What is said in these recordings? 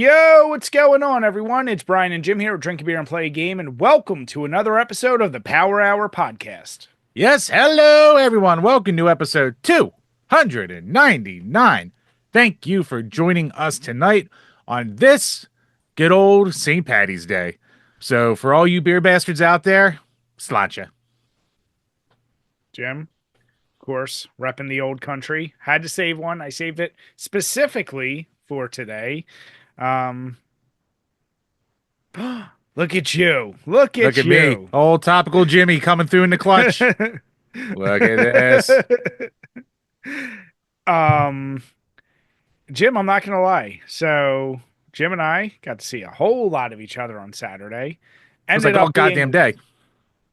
Yo, what's going on, everyone? It's Brian and Jim here at Drink a Beer and Play a Game, and welcome to another episode of the Power Hour podcast. Yes, hello everyone. Welcome to episode 299. Thank you for joining us tonight on this good old St. Patty's Day. So, for all you beer bastards out there, sláinte. Jim, of course, repping the old country. Had to save one. I saved it specifically for today. Um, look at you. Look Look at at me, you. old topical Jimmy coming through in the clutch. Look at this. um, Jim, I'm not gonna lie. So Jim and I got to see a whole lot of each other on Saturday. It was Ended like all up goddamn being day.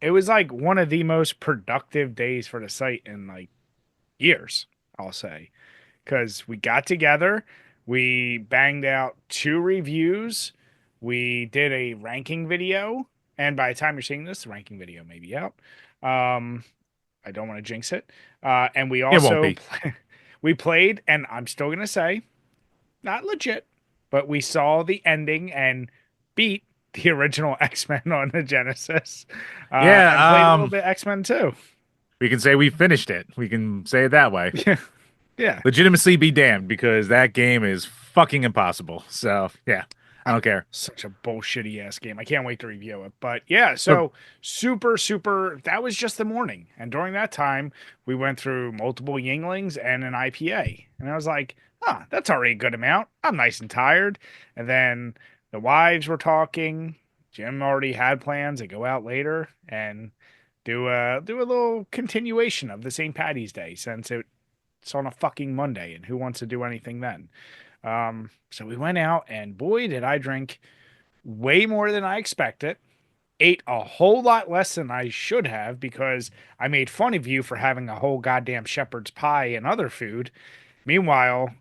it was like one of the most productive days for the site in like years, I'll say. Because we got together, we banged out 2 reviews, we did a ranking video, and by the time you're seeing this, the ranking video may be out. Um, I don't want to jinx it. And we It won't also be. we played, and I'm still gonna say, not legit, but we saw the ending and beat the original X-Men on the Genesis, and played a Yeah, little bit X-Men too. we can say we finished it. We can say it that way. Yeah, yeah. Legitimacy be damned, because that game is fucking impossible. So, yeah, I don't care. Such a bullshitty ass game. I can't wait to review it. But yeah, But so super. That was just the morning, and during that time, we went through multiple Yinglings and an IPA, and I was like, that's already a good amount. I'm nice and tired. And then the wives were talking. Jim already had plans to go out later and do a little continuation of the St. Patty's Day since it's on a fucking Monday, and who wants to do anything then? So we went out, and boy, did I drink way more than I expected. Ate a whole lot less than I should have because I made fun of you for having a whole goddamn shepherd's pie and other food. Meanwhile,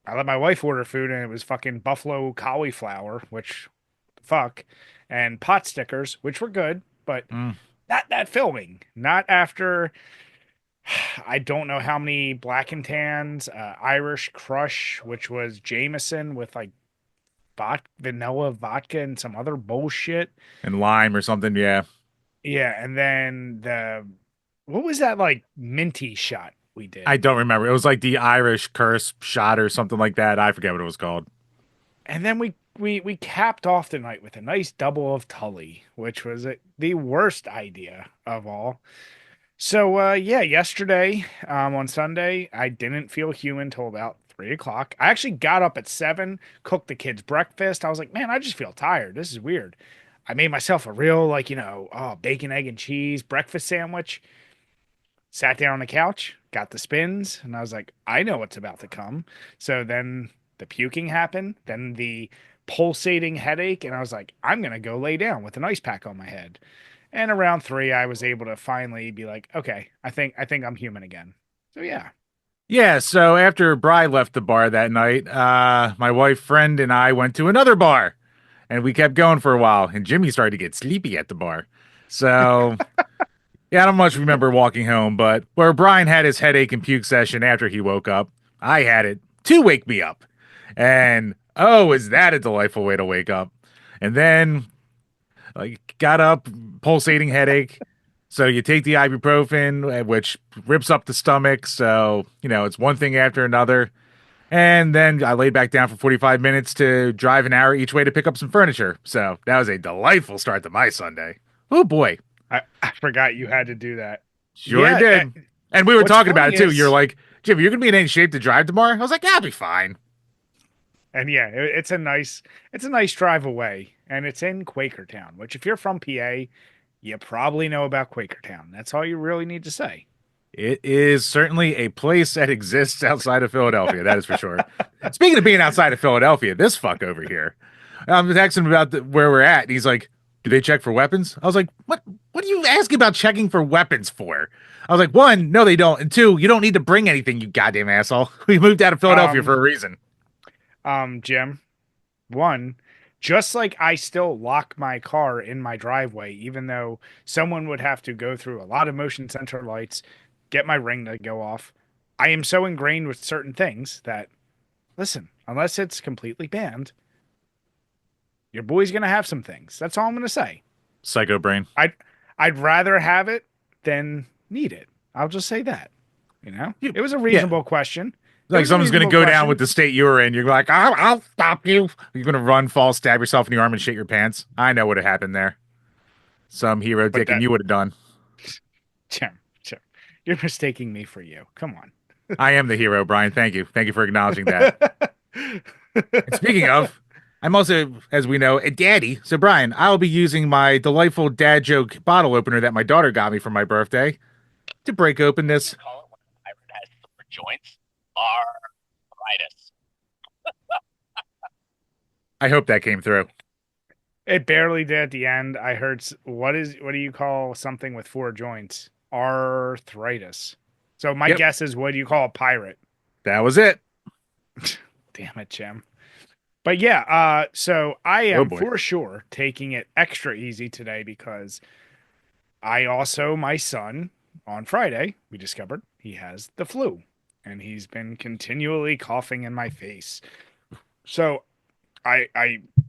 I let my wife order food, and it was fucking buffalo cauliflower, which fuck, and pot stickers, which were good, but mm, not that filming. Not after I don't know how many black and tans, Irish Crush, which was Jameson with like vanilla vodka and some other bullshit. and lime or something, yeah. Yeah, and then what was that like minty shot we I did? don't remember. It was like the Irish curse shot or something like that. I forget what it was called. And then we capped off the night with a nice double of Tully, which was the worst idea of all. So yeah, yesterday on Sunday, I didn't feel human till about 3 o'clock. I actually got up at 7, cooked the kids breakfast. I was like, man, I just feel tired. This is weird. I made myself a real like bacon, egg, and cheese breakfast sandwich. Sat down on the couch, got the spins, and I was like, I know what's about to come. So then the puking happened, then the pulsating headache, and I was like, I'm gonna go lay down with an ice pack on my head. And around 3, I was able to finally be like, okay, I think I'm human again. So yeah. Yeah, so after Bry left the bar that night, my wife, friend, and I went to another bar. And we kept going for a while. And Jimmy started to get sleepy at the bar. So, yeah, I don't much remember walking home. But where Brian had his headache and puke session after he woke up, I had it to wake me up. And oh, is that a delightful way to wake up? And then like got up, pulsating headache. So you take the ibuprofen, which rips up the stomach. So, it's one thing after another. And then I laid back down for 45 minutes to drive an hour each way to pick up some furniture. So that was a delightful start to my Sunday. Oh boy. I forgot you had to do that. Sure Yeah. did. And we were What's talking about funny it too. You're is, like, Jim, you're going to be in any shape to drive tomorrow? I was like, yeah, I'll be fine. and yeah, it's a nice drive away, and it's in Quakertown, which if you're from PA, you probably know about Quakertown. That's all you really need to say. It is certainly a place that exists outside of Philadelphia. That is for sure. Speaking of being outside of Philadelphia, this fuck over here. I'm texting him about where we're at. And he's like, do they check for weapons? I was like, what are you asking about checking for weapons for? I was like, one, no, they don't. And two, you don't need to bring anything, you goddamn asshole. We moved out of Philadelphia for Um, a reason. Jim, one, just like I still lock my car in my driveway, even though someone would have to go through a lot of motion sensor lights, get my ring to go off. I am so ingrained with certain things that, listen, unless it's completely banned, Your boy's gonna have some things. That's all I'm gonna say. Psycho brain. I'd I'd rather have it than need it. I'll just say that. You know, You, it was a yeah. reasonable question. It Like was a someone's gonna reasonable go down with question. the state you were in. You're like, I'll stop you. You're gonna run, fall, stab yourself in the arm, and shit your pants. I know what had happened there. Some hero But dick, and that, you would have done. Tim, you're mistaking me for you. Come on. I am the hero, Brian. Thank you. Thank you for acknowledging that. And speaking of, I'm also, as we know, a daddy. So, Brian, I'll be using my delightful dad joke bottle opener that my daughter got me for my birthday to break open this. Call it when a pirate has sore joints. Arthritis. I hope that came through. It barely did at the end. I heard what do you call something with four joints? Arthritis. So my Yep, guess is what do you call a pirate? that was it. Damn it, Jim. But yeah, so I Oh am boy. for sure taking it extra easy today because I also, my son, on Friday, we discovered he has the flu and he's been continually coughing in my face. So I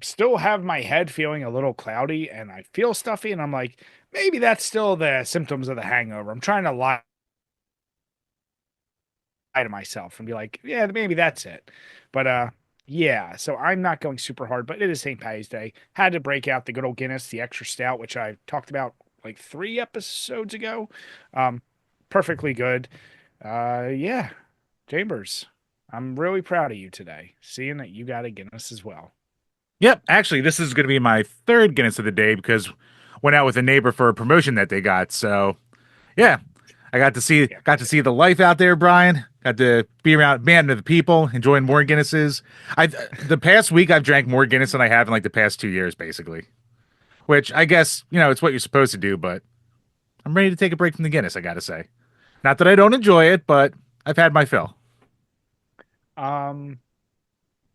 still have my head feeling a little cloudy and I feel stuffy and I'm like, maybe that's still the symptoms of the hangover. I'm trying to lie to myself and be like, yeah, maybe that's it. But yeah, so I'm not going super hard, but it is St. Patty's Day. Had to break out the good old Guinness, the extra stout, which I talked about like 3 episodes ago. Um, perfectly good. Yeah, Chambers, I'm really proud of you today, seeing that you got a Guinness as well. Yep, actually, this is going to be my third Guinness of the day because went out with a neighbor for a promotion that they got. So, yeah, I Yeah, got to see the life out there, Brian. Got to be around man of the people, enjoying more Guinnesses. I the past week I've drank more Guinness than I have in like the past 2 years, basically. Which I guess it's what you're supposed to do, but I'm ready to take a break from the Guinness. I got to say, not that I don't enjoy it, but I've had my fill. um,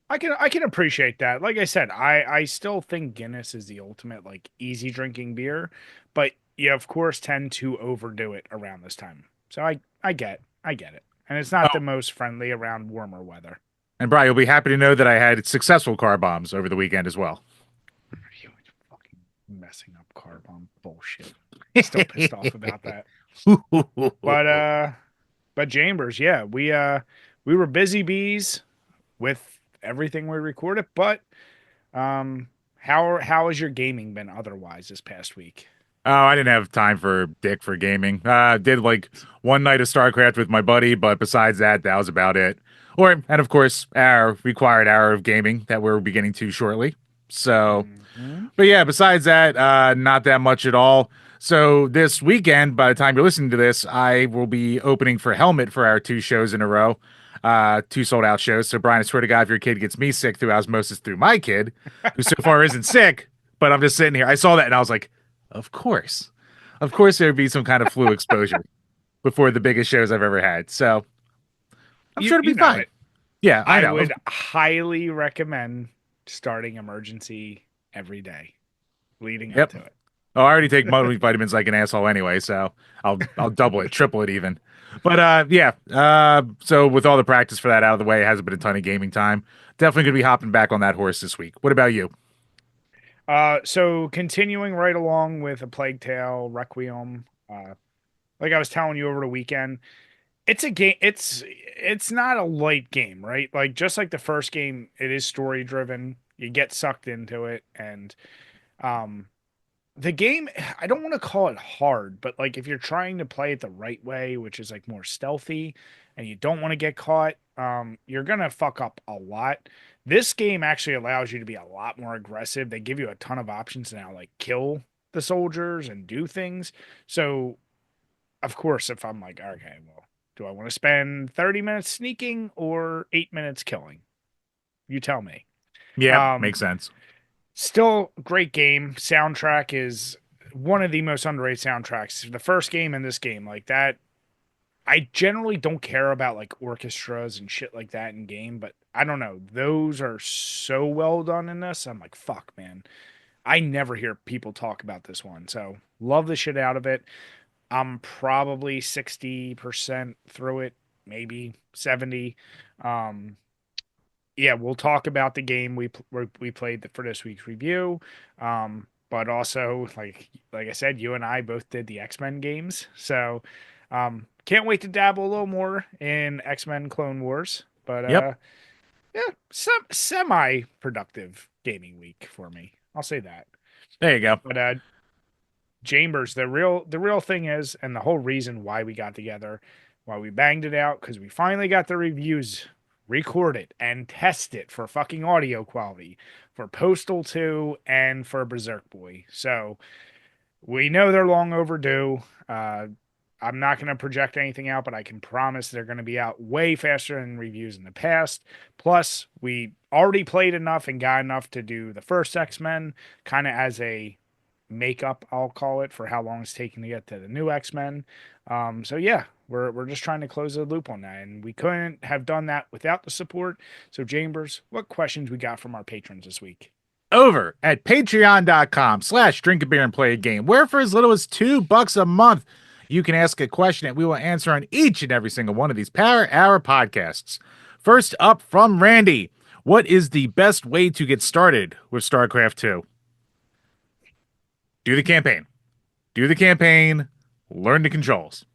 I can appreciate that. Like I said, I still think Guinness is the ultimate like easy drinking beer, but you of course tend to overdo it around this time. So I get it. And it's not the Oh, most friendly around warmer weather. and Brian, you'll be happy to know that I had successful car bombs over the weekend as well. You fucking messing up car bomb bullshit. Still pissed off about that. But Chambers, yeah, we were busy bees with everything we recorded, but how has your gaming been otherwise this past week? Oh, I didn't have time for dick for gaming. Did like one night of StarCraft with my buddy, but besides that, that was about it. And of course, our required hour of gaming that we're beginning to shortly. So, Hmm. but yeah, besides that, not that much at all. So this weekend, by the time you're listening to this, I will be opening for Helmet for our 2 shows in a row, two sold out shows. So Brian, I swear to God, if your kid gets me sick through osmosis through my kid, who so far isn't sick, but I'm just sitting here. I saw that and I was like, of course, of course, there'd be some kind of flu exposure before the biggest shows I've ever had. So I'm You sure it'll you be know fine. it. Yeah, I I know. would highly recommend starting emergency every day leading up Yep. to it. Oh, I already take multivitamins like an asshole anyway, so I'll double it, triple it even. But yeah. So with all the practice for that out of the way, it hasn't been a ton of gaming time. Definitely gonna be hopping back on that horse this week. What about you? So continuing right along with A Plague Tale, Requiem, like I was telling you over the weekend, it's a game. It's not a light game, right? Like just like the first game, it is story driven. You get sucked into it, and um, the game. I don't want to call it hard, but like if you're trying to play it the right way, which is like more stealthy, and you don't want to get caught, you're gonna fuck up a lot. This game actually allows you to be a lot more aggressive. They give you a ton of options now, like kill the soldiers and do things. So of course, if I'm like, okay, well, do I want to spend 30 minutes sneaking or 8 minutes killing? You tell me. Yeah, Um, makes sense. Still great game. Soundtrack is one of the most underrated soundtracks. The first game and this game, like that, I generally don't care about like orchestras and shit like that in game, but I don't know. Those are so well done in this. I'm like, fuck, man. I never hear people talk about this one. So love the shit out of it. I'm probably 60% through it, maybe 70. Um, yeah, we'll talk about the game we played for this week's review. But also like I said, you and I both did the X-Men games, so can't wait to dabble a little more in X-Men Clone Wars. But Yep. yeah, semi productive gaming week for me. I'll say that. There you go. But Chambers, the real thing is, and the whole reason why we got together, why we banged it out, because we finally got the reviews recorded and tested for fucking audio quality for Postal 2 and for Berserk Boy. So we know they're long overdue. I'm not going to project anything out, but I can promise they're going to be out way faster than reviews in the past. Plus, we already played enough and got enough to do the first X-Men kind of as a makeup, I'll call it, for how long it's taking to get to the new X-Men. So yeah, we're just trying to close the loop on that, and we couldn't have done that without the support. So Chambers, what questions we got from our patrons this week? Over at patreon.com/DrinkABeerandPlayAGame, where for as little as $2 a month, you can ask a question that we will answer on each and every single one of these Power Hour podcasts. First up from Randy, what is the best way to get started with StarCraft 2? Do the campaign. Do the campaign, learn the controls.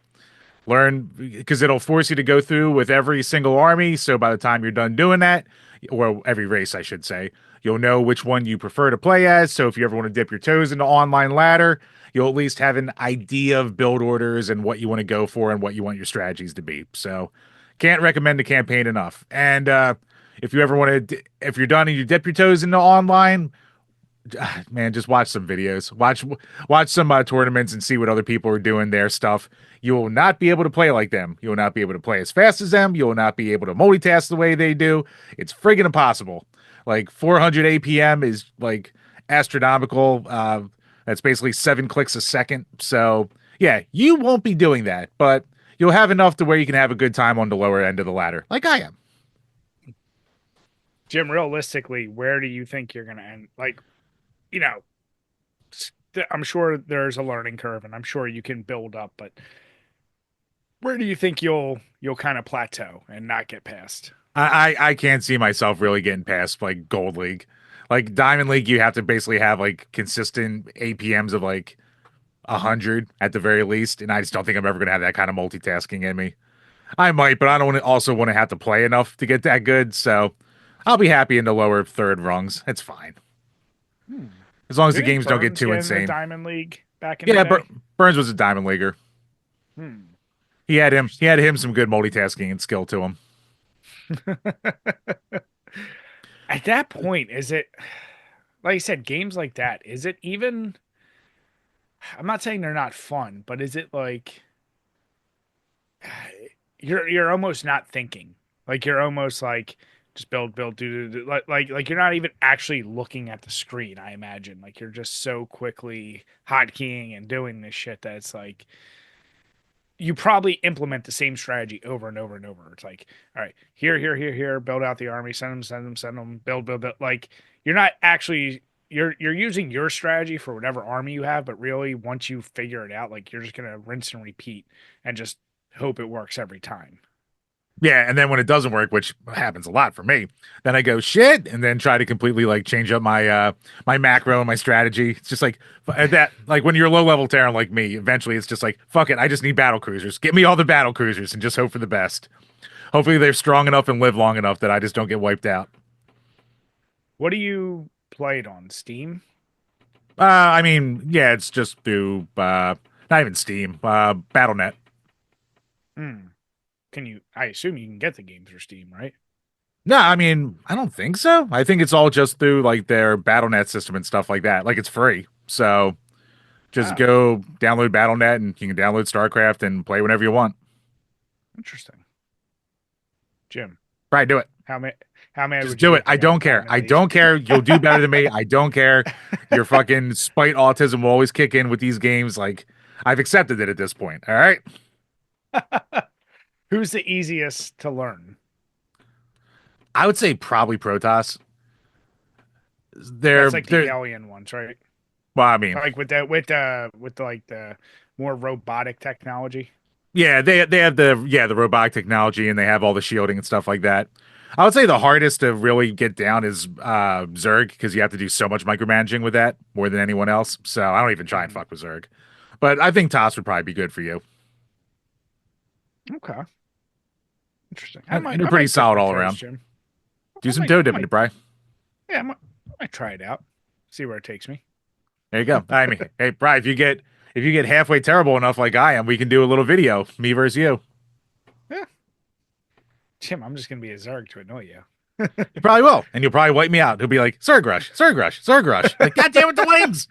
Learn because it'll force you to go through with every single army. So by the time you're done doing that, or every race, I should say, you'll know which one you prefer to play as. So if you ever want to dip your toes into online ladder, you'll at least have an idea of build orders and what you want to go for and what you want your strategies to be. So can't recommend the campaign enough. And if you ever want to, if you're done and you dip your toes into online, man, just watch some videos, watch some tournaments and see what other people are doing their stuff. You will not be able to play like them. You will not be able to play as fast as them. You will not be able to multitask the way they do. It's friggin' impossible. Like 400 APM is like astronomical. That's basically 7 clicks a second. So yeah, you won't be doing that, but you'll have enough to where you can have a good time on the lower end of the ladder, like I am. Jim, realistically, where do you think you're going to end? Like, you know, I'm sure there's a learning curve, and I'm sure you can build up, but where do you think you'll kind of plateau and not get past? I can't see myself really getting past like Gold League. Like Diamond League, you have to basically have like consistent APMs of like 100 at the very least, and I just don't think I'm ever gonna have that kind of multitasking in me. I might, but I don't also want to have to play enough to get that good. So I'll be happy in the lower third rungs. It's fine Hmm. as long as the Didn't games don't get Burns too get in the insane. Diamond League back in the Yeah, day? Burns was a Diamond Leaguer. Hmm. He had him. He had him some good multitasking and skill to him. At that point, is it like I said, games like that, is it even I'm not saying they're not fun, but is it like you're almost not thinking. Like you're almost like just build do like you're not even actually looking at the screen, I imagine. Like you're just so quickly hotkeying and doing this shit that it's like you probably implement the same strategy over and over and over. It's like, all right, here, build out the army, send them, build. Like you're not actually you're using your strategy for whatever army you have, but really once you figure it out, like you're just gonna rinse and repeat and just hope it works every time. Yeah, and then when it doesn't work, which happens a lot for me, then I go shit, and then try to completely like change up my macro and my strategy. It's just like that. Like when you're a low level Terran like me, eventually it's just like fuck it. I just need battle cruisers. Get me all the battle cruisers and just hope for the best. Hopefully they're strong enough and live long enough that I just don't get wiped out. What do you play it on Steam? I mean, yeah, it's just through not even Steam, BattleNet. Hmm. Can you? I assume you can get the game through Steam, right? No, I mean, I don't think so. I think it's all just through like their BattleNet system and stuff like that. Like it's free. So just Oh, go download BattleNet and you can download StarCraft and play whenever you want. interesting. Jim, Right, do it. how many? How mad Just would you do it. get to I get in don't the care. Diamond I League? don't care. You'll do better than me. I don't care. Your fucking spite autism will always kick in with these games. Like I've accepted it at this point. All right. Who's the easiest to learn? I would say probably Protoss. That's like the They're alien ones, right? well, I mean, Like with like the more robotic technology. yeah, they have the robotic technology and they have all the shielding and stuff like that. I would say the hardest to really get down is Zerg because you have to do so much micromanaging with that more than anyone else. So I don't even try and Mhm. fuck with Zerg. But I think Toss would probably be good for you. Okay, interesting. And they're I pretty might dip solid my all toes, around. Jim. Do some toe I dipping, might, Bry. yeah, I might try it out. See where it takes me. There you go. I mean, hey, Bry, if you get halfway terrible enough like I am, we can do a little video, me versus you. Yeah, Jim, I'm just gonna be a Zerg to annoy you. You probably will, and you'll probably wipe me out. He'll be like, Zerg rush, Zerg rush, Zerg rush. Like, God damn it, the wings!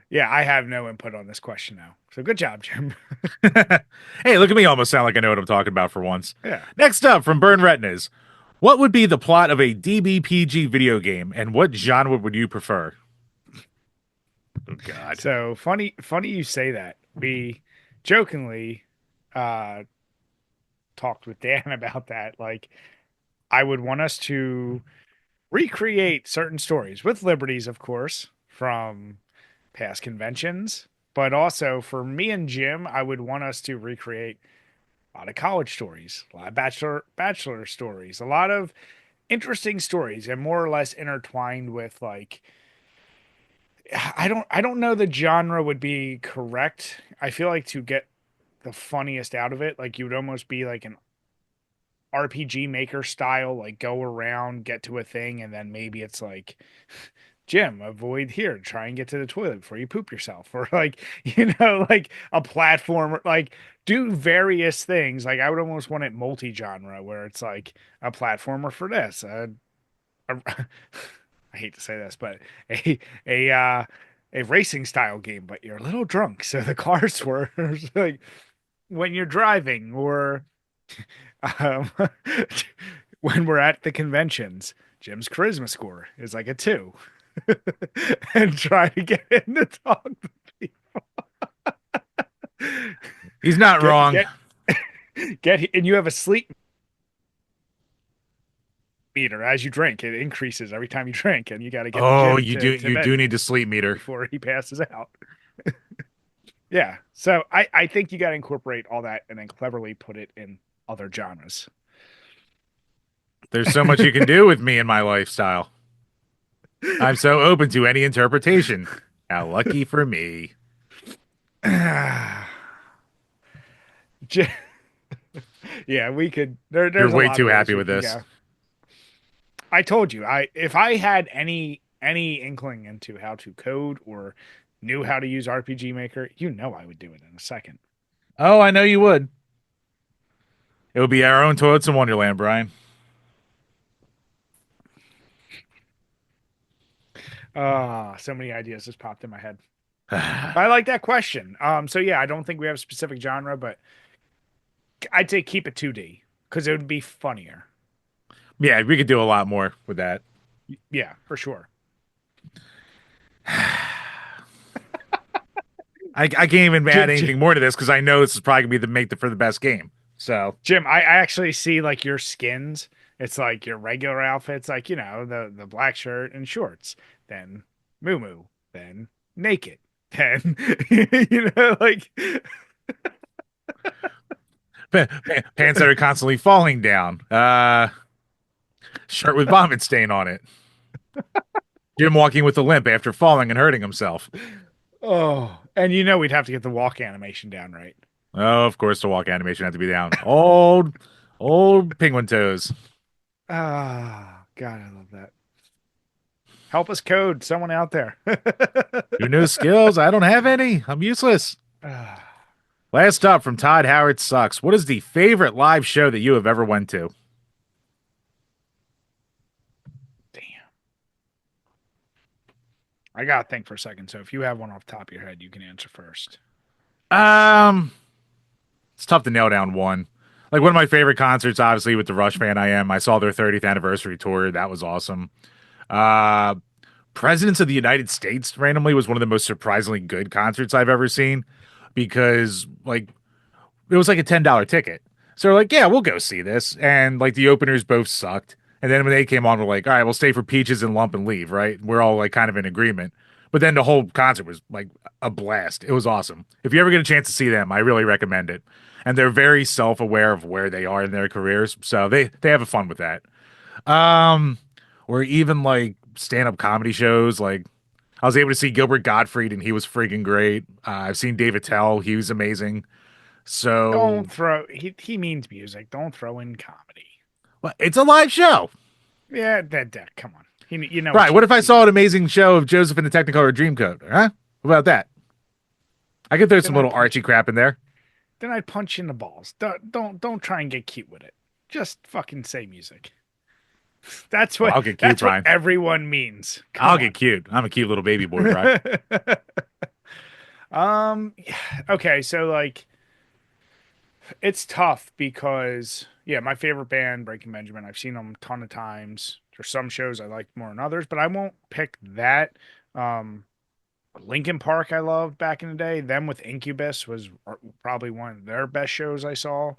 Yeah, I have no input on this question now. So good job, Jim. Hey, look at me almost sound like I know what I'm talking about for once. Yeah. Next up from Burn Retinas. What would be the plot of a DBPG video game, and what genre would you prefer? Oh, God. So funny you say that. We jokingly uh talked with Dan about that. Like I would want us to recreate certain stories with liberties, of course, from past conventions, but also for me and Jim, I would want us to recreate a lot of college stories, a lot of bachelor stories, a lot of interesting stories, and more or less intertwined with like I don't know the genre would be correct. I feel like to get the funniest out of it, like you would almost be like an RPG maker style, like go around, get to a thing, and then maybe it's like Jim, avoid here, try and get to the toilet before you poop yourself, or like, like a platform, like do various things. Like I would almost want it multi-genre where it's like a platformer for this, a I hate to say this, but a a uh a racing style game, but you're a little drunk, so the car swerves like when you're driving, or um, when we're at the conventions, Jim's charisma score is like a 2. And try to get him to talk to people. He's not Get wrong. get and you have a sleep meter as you drink. It increases every time you drink, and you got to get Oh, Jim to you bed do need to sleep meter. before he passes out. Yeah. So I think you got to incorporate all that and then cleverly put it in other genres. There's so much you can do with me and my lifestyle. I'm so open to any interpretation. How lucky for me. Yeah, we could. You're There's a way lot of too ways happy we with can this. go. I told you, I if I had any inkling into how to code or knew how to use RPG Maker, I would do it in a second. Oh, I know you would. It would be our own toilets in Wonderland, Brian. So many ideas just popped in my head. I like that question. So yeah, I don't think we have a specific genre, but I'd say keep it 2D because it would be funnier. Yeah, we could do a lot more with that. Yeah, for sure. I can't even add Jim, anything more to this because I know this is probably gonna be the for the best game. So Jim, I actually see like your skins. It's like your regular outfits, like the black shirt and shorts, then moo then naked, then like pants that are constantly falling down. Shirt with vomit stain on it. Jim walking with a limp after falling and hurting himself. oh, and we'd have to get the walk animation down right. Oh, of course, the walk animation had to be down. Old penguin toes. Ah, God, I love that. Help us code, someone out there. Who knows skills? I don't have any. I'm useless. Ah, Last up from Todd Howard Sucks. What is the favorite live show that you have ever went to? damn. I gotta think for a second. So if you have one off the top of your head, you can answer first. Um, it's tough to nail down one. Like one of my favorite concerts, obviously, with the Rush fan I am. I saw their 30th anniversary tour. That was awesome. Uh, Presidents of the United States randomly was one of the most surprisingly good concerts I've ever seen because like it was like a $10 ticket. So we're like, yeah, we'll go see this. And like the openers both sucked. And then when they came on, we're like, all right, we'll stay for Peaches and Lump and leave, right? We're all like kind of in agreement. But then the whole concert was like a blast. It was awesome. If you ever get a chance to see them, I really recommend it. And they're very self-aware of where they are in their careers, so they have fun with that. Um, or even like stand-up comedy shows. Like I was able to see Gilbert Gottfried, and he was freaking great. I've seen David Tell; he was amazing. So, Don't throw he means music. Don't throw in comedy. well, it's a live show, Yeah, that come on. You know right? what What if I saw an amazing show of Joseph and the Technicolor Dreamcoat? Huh? What about that? I could throw then some I'd little punch Archie crap in there. then I'd punch you in the balls. Don't try and get cute with it. Just fucking say music. That's Well, what I'll get cute, that's what Brian. everyone means. I'll Come get cute. I'm a cute little baby boy, Brian. Yeah, okay, so like it's tough because yeah, my favorite band, Breaking Benjamin, I've seen them a ton of times. There's some shows I like more than others, but I won't pick that. Um, Lincoln Park I loved back in the day. Them with Incubus was probably one of their best shows I saw.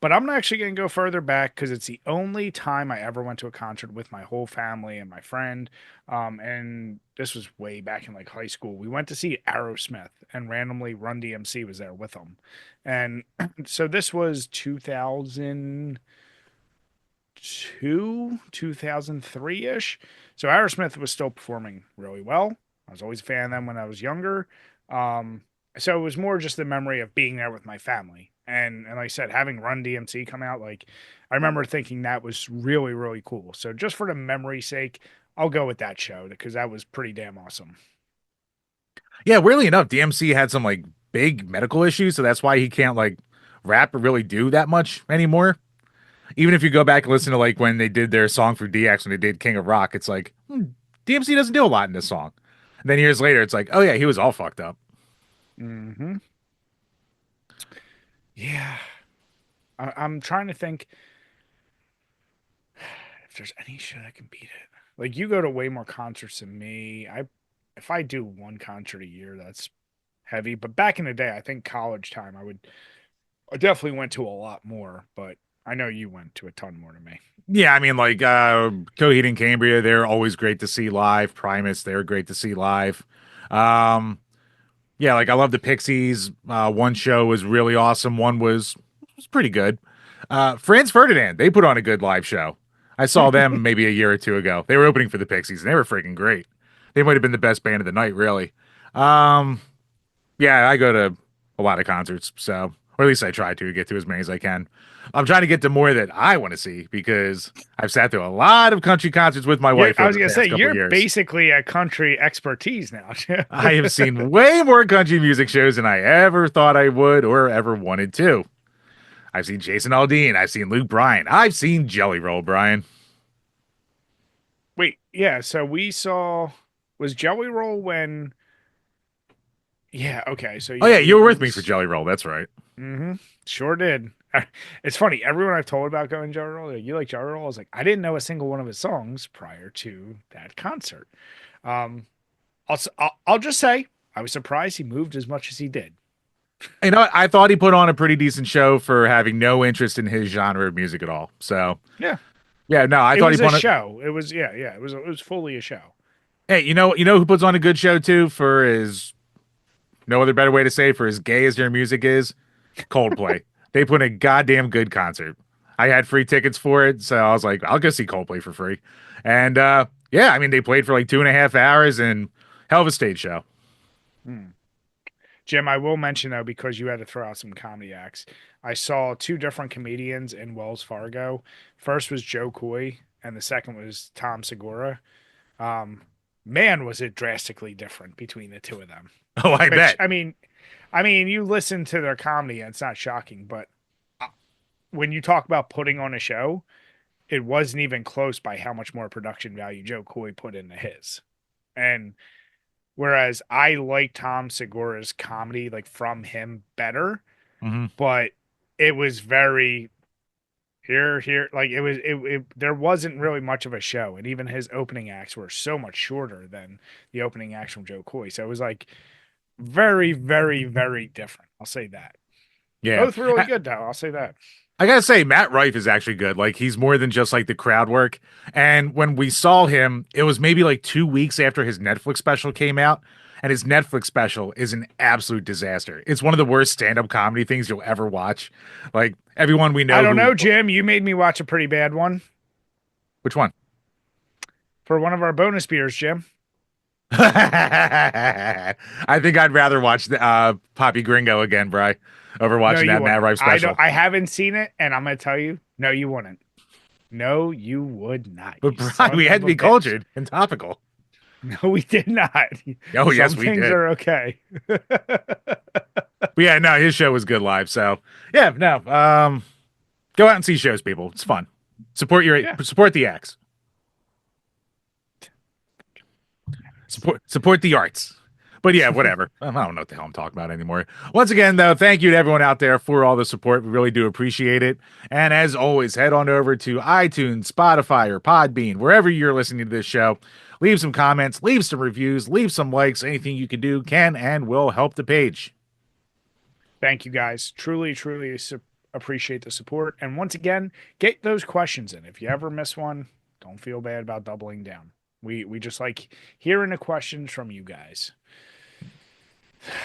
But I'm actually going to go further back because it's the only time I ever went to a concert with my whole family and my friend. And this was way back in like high school. We went to see Aerosmith, and randomly Run DMC was there with them. And so this was 2002, 2003 ish. So Aerosmith was still performing really well. I was always a fan of them when I was younger. Um, so it was more just the memory of being there with my family. And like I said, having Run DMC come out, like I remember thinking that was really, really cool. So just for the memory's sake, I'll go with that show because that was pretty damn awesome. Yeah, weirdly enough, DMC had some like big medical issues, so that's why he can't like rap or really do that much anymore. Even if you go back and listen to like when they did their song for DX when they did King of Rock, it's like DMC doesn't do a lot in this song. And then years later, it's like, oh yeah, he was all fucked up. Hmm. Yeah. I'm trying to think if there's any show that can beat it. Like you go to way more concerts than me. If I do one concert a year, that's heavy. But back in the day, I think college time, I definitely went to a lot more. But I know you went to a ton more than me. Yeah, I mean, like Coheed and Cambria, they're always great to see live. Primus, they're great to see live. Um, yeah, like I love the Pixies. One show was really awesome. One was pretty good. Franz Ferdinand, they put on a good live show. I saw them maybe a year or two ago. They were opening for the Pixies, and they were freaking great. They might have been the best band of the night, really. Um, yeah, I go to a lot of concerts, so or at least I try to get to as many as I can. I'm trying to get to more that I want to see because I've sat through a lot of country concerts with my wife I over was the gonna say past couple you're years. basically a country expertise now. I have seen way more country music shows than I ever thought I would or ever wanted to. I've seen Jason Aldean. I've seen Luke Bryan. I've seen Jelly Roll, Brian. Wait, yeah. So we saw was Jelly Roll when? Yeah. Okay. So Oh, yeah, yeah, you were it with me for was. Jelly Roll. That's right. Mm-hmm. Sure did. It's funny. Everyone I've told about going Jelly Roll, like, you like Jelly Roll? I was like, I didn't know a single one of his songs prior to that concert. Um, I'll just say I was surprised he moved as much as he did. You know, I thought he put on a pretty decent show for having no interest in his genre of music at all. So, Yeah, yeah, no, I it thought he was a put on. show. It was yeah. It was fully a show. Hey, you know who puts on a good show too for his no other better way to say it, for as gay as their music is? Coldplay. They put in a goddamn good concert. I had free tickets for it, so I was like, I'll go see Coldplay for free. And yeah, I mean they played for like 2.5 hours and hell of a stage show. Hmm. Jim, I will mention though, because you had to throw out some comedy acts. I saw two different comedians in Wells Fargo. First was Joe Coy, and the second was Tom Segura. Um, Man, was it drastically different between the two of them. Oh, I Which bet. I mean, you listen to their comedy, and it's not shocking. But uh, when you talk about putting on a show, it wasn't even close by how much more production value Joe Coy put into his. And whereas I like Tom Segura's comedy, like from him better, Hmm. but it was very here. Like it there wasn't really much of a show. And even his opening acts were so much shorter than the opening acts from Joe Coy. So it was like very, very, very different. I'll say that. Yeah. Both really good though. I'll say that. I gotta say, Matt Rife is actually good. Like, he's more than just like the crowd work. And when we saw him, it was maybe like 2 weeks after his Netflix special came out. And his Netflix special is an absolute disaster. It's one of the worst stand-up comedy things you'll ever watch. Like, everyone we I know don't know, who, Jim. You made me watch a pretty bad one which one? for one of our bonus beers, Jim. I think I'd rather watch the Poppy Gringo again, Bry, over No, watching you that Matt wouldn't. Rife I don't. special. I haven't seen it, and I'm gonna tell you, no, you wouldn't. No, you would not. But You Bry, we son had of to a be bitch. cultured and topical. No, we did not. Oh, yes, Some we things did. are okay. But yeah, no, his show was good live. So yeah, no, go out and see shows, people. It's fun. Yeah. Support the acts. Support the arts. But yeah, whatever. I don't know what the hell I'm talking about anymore. Once again, though, thank you to everyone out there for all the support. We really do appreciate it. And as always, head on over to iTunes, Spotify, or Podbean, wherever you're listening to this show. Leave some comments, leave some reviews, leave some likes. Anything you can do can and will help the page. Thank you guys. Truly, truly appreciate the support. And once again, get those questions in. If you ever miss one, don't feel bad about doubling down. We just like hearing the questions from you guys.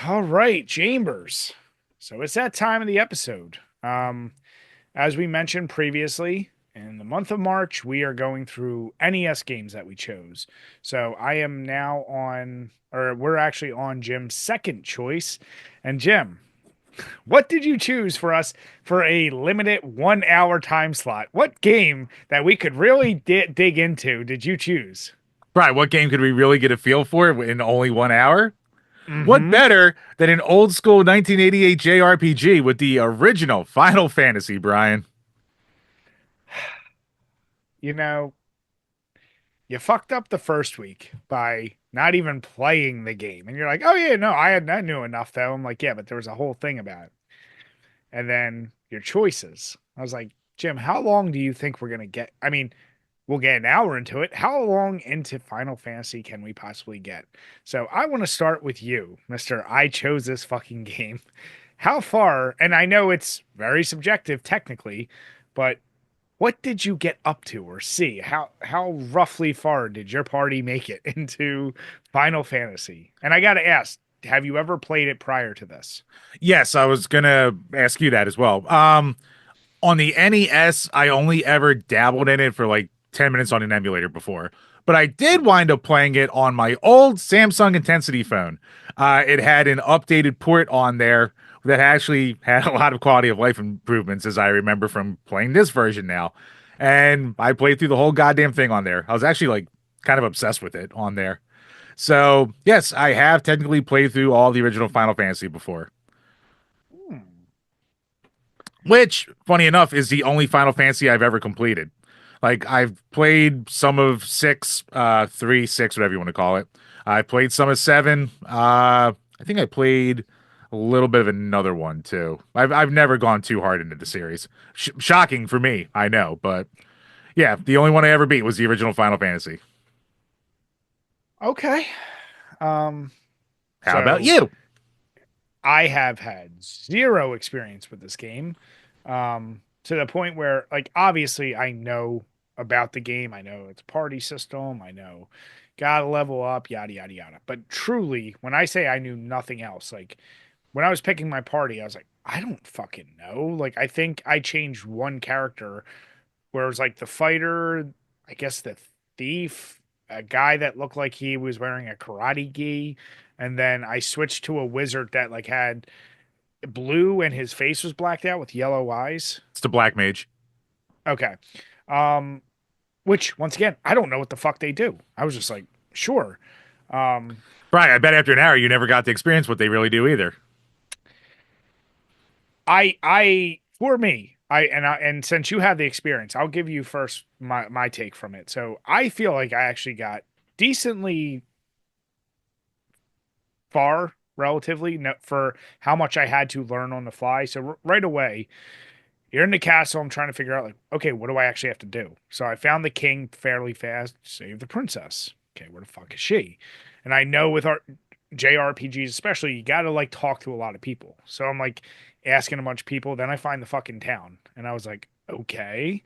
All right, Chambers. So it's that time of the episode. As we mentioned previously, in the month of March, we are going through NES games that we chose. So I am now on, or we're actually on Jim's second choice. And Jim, what did you choose for us for a limited 1 hour time slot? What game that we could really dig into did you choose? Right, what game could we really get a feel for in only 1 hour? What Mm-hmm. better than an old school 1988 JRPG with the original Final Fantasy, Brian? You know, you fucked up the first week by not even playing the game. And you're like, oh yeah, no, I knew enough though. I'm like, yeah, but there was a whole thing about it. And then your choices. I was like, Jim, how long do you think we're gonna get? I mean, we'll get an hour into it. How long into Final Fantasy can we possibly get? So I want to start with you, Mr. I chose this fucking game. How far, and I know it's very subjective technically, but what did you get up to or see? How roughly far did your party make it into Final Fantasy? And I got to ask, have you ever played it prior to this? Yes, I was gonna ask you that as well. On the NES, I only ever dabbled in it for like 10 minutes on an emulator before, but I did wind up playing it on my old Samsung Intensity phone. It had an updated port on there that actually had a lot of quality of life improvements, as I remember from playing this version now. And I played through the whole goddamn thing on there. I was actually like kind of obsessed with it on there. So, yes, I have technically played through all the original Final Fantasy before. Hmm. Which, funny enough, is the only Final Fantasy I've ever completed. Like I've played some of six, three, six, whatever you want to call it. I played some of seven. I think I played a little bit of another one too. I've never gone too hard into the series. Shocking for me, I know, but yeah, the only one I ever beat was the original Final Fantasy. Okay. Um, How about so you? I have had zero experience with this game. To the point where, like, obviously I know about the game. I know it's a party system. I know gotta level up, yada yada yada. But truly, when I say I knew nothing else, like when I was picking my party, I was like, I don't fucking know. Like, I think I changed one character where it was like the fighter, I guess the thief, a guy that looked like he was wearing a karate gi, and then I switched to a wizard that like had blue and his face was blacked out with yellow eyes. It's the Black Mage. Okay. Um, which once again, I don't know what the fuck they do. I was just like, sure. Um, Right, I bet after an hour you never got to experience what they really do either. for me, and since you have the experience, I'll give you first my take from it. So I feel like I actually got decently far relatively for how much I had to learn on the fly. So right away, you're in the castle. I'm trying to figure out like, okay, what do I actually have to do? So I found the king fairly fast. Save the princess. Okay, where the fuck is she? And I know with our JRPGs, especially, you got to like talk to a lot of people. So I'm like asking a bunch of people. Then I find the fucking town, and I was like, okay.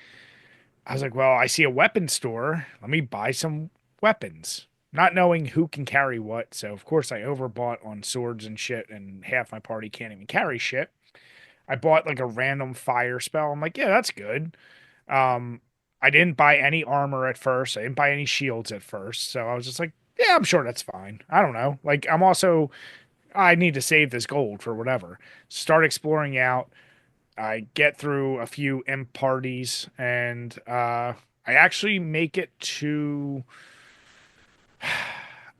I was like, well, I see a weapon store. Let me buy some weapons. Not knowing who can carry what. So, of course, I overbought on swords and shit, and half my party can't even carry shit. I bought like a random fire spell. I'm like, yeah, that's good. Um, I didn't buy any armor at first. I didn't buy any shields at first. So I was just like, yeah, I'm sure that's fine. I don't know. Like, I need to save this gold for whatever. Start exploring out. I get through a few imp parties, and I actually make it to.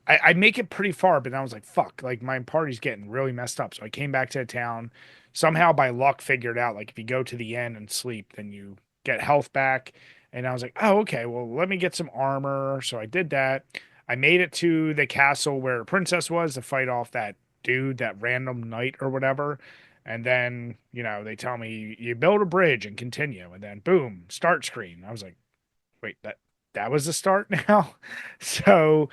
I make it pretty far, but then I was like, fuck, like my party's getting really messed up. So I came back to the town. Somehow by luck figured out like if you go to the end and sleep, then you get health back. And I was like, oh, okay, well, let me get some armor. So I did that. I made it to the castle where the princess was to fight off that dude, that random knight or whatever. And then, they tell me you build a bridge and continue. And then boom, start screen. I was like, wait, that was the start now. So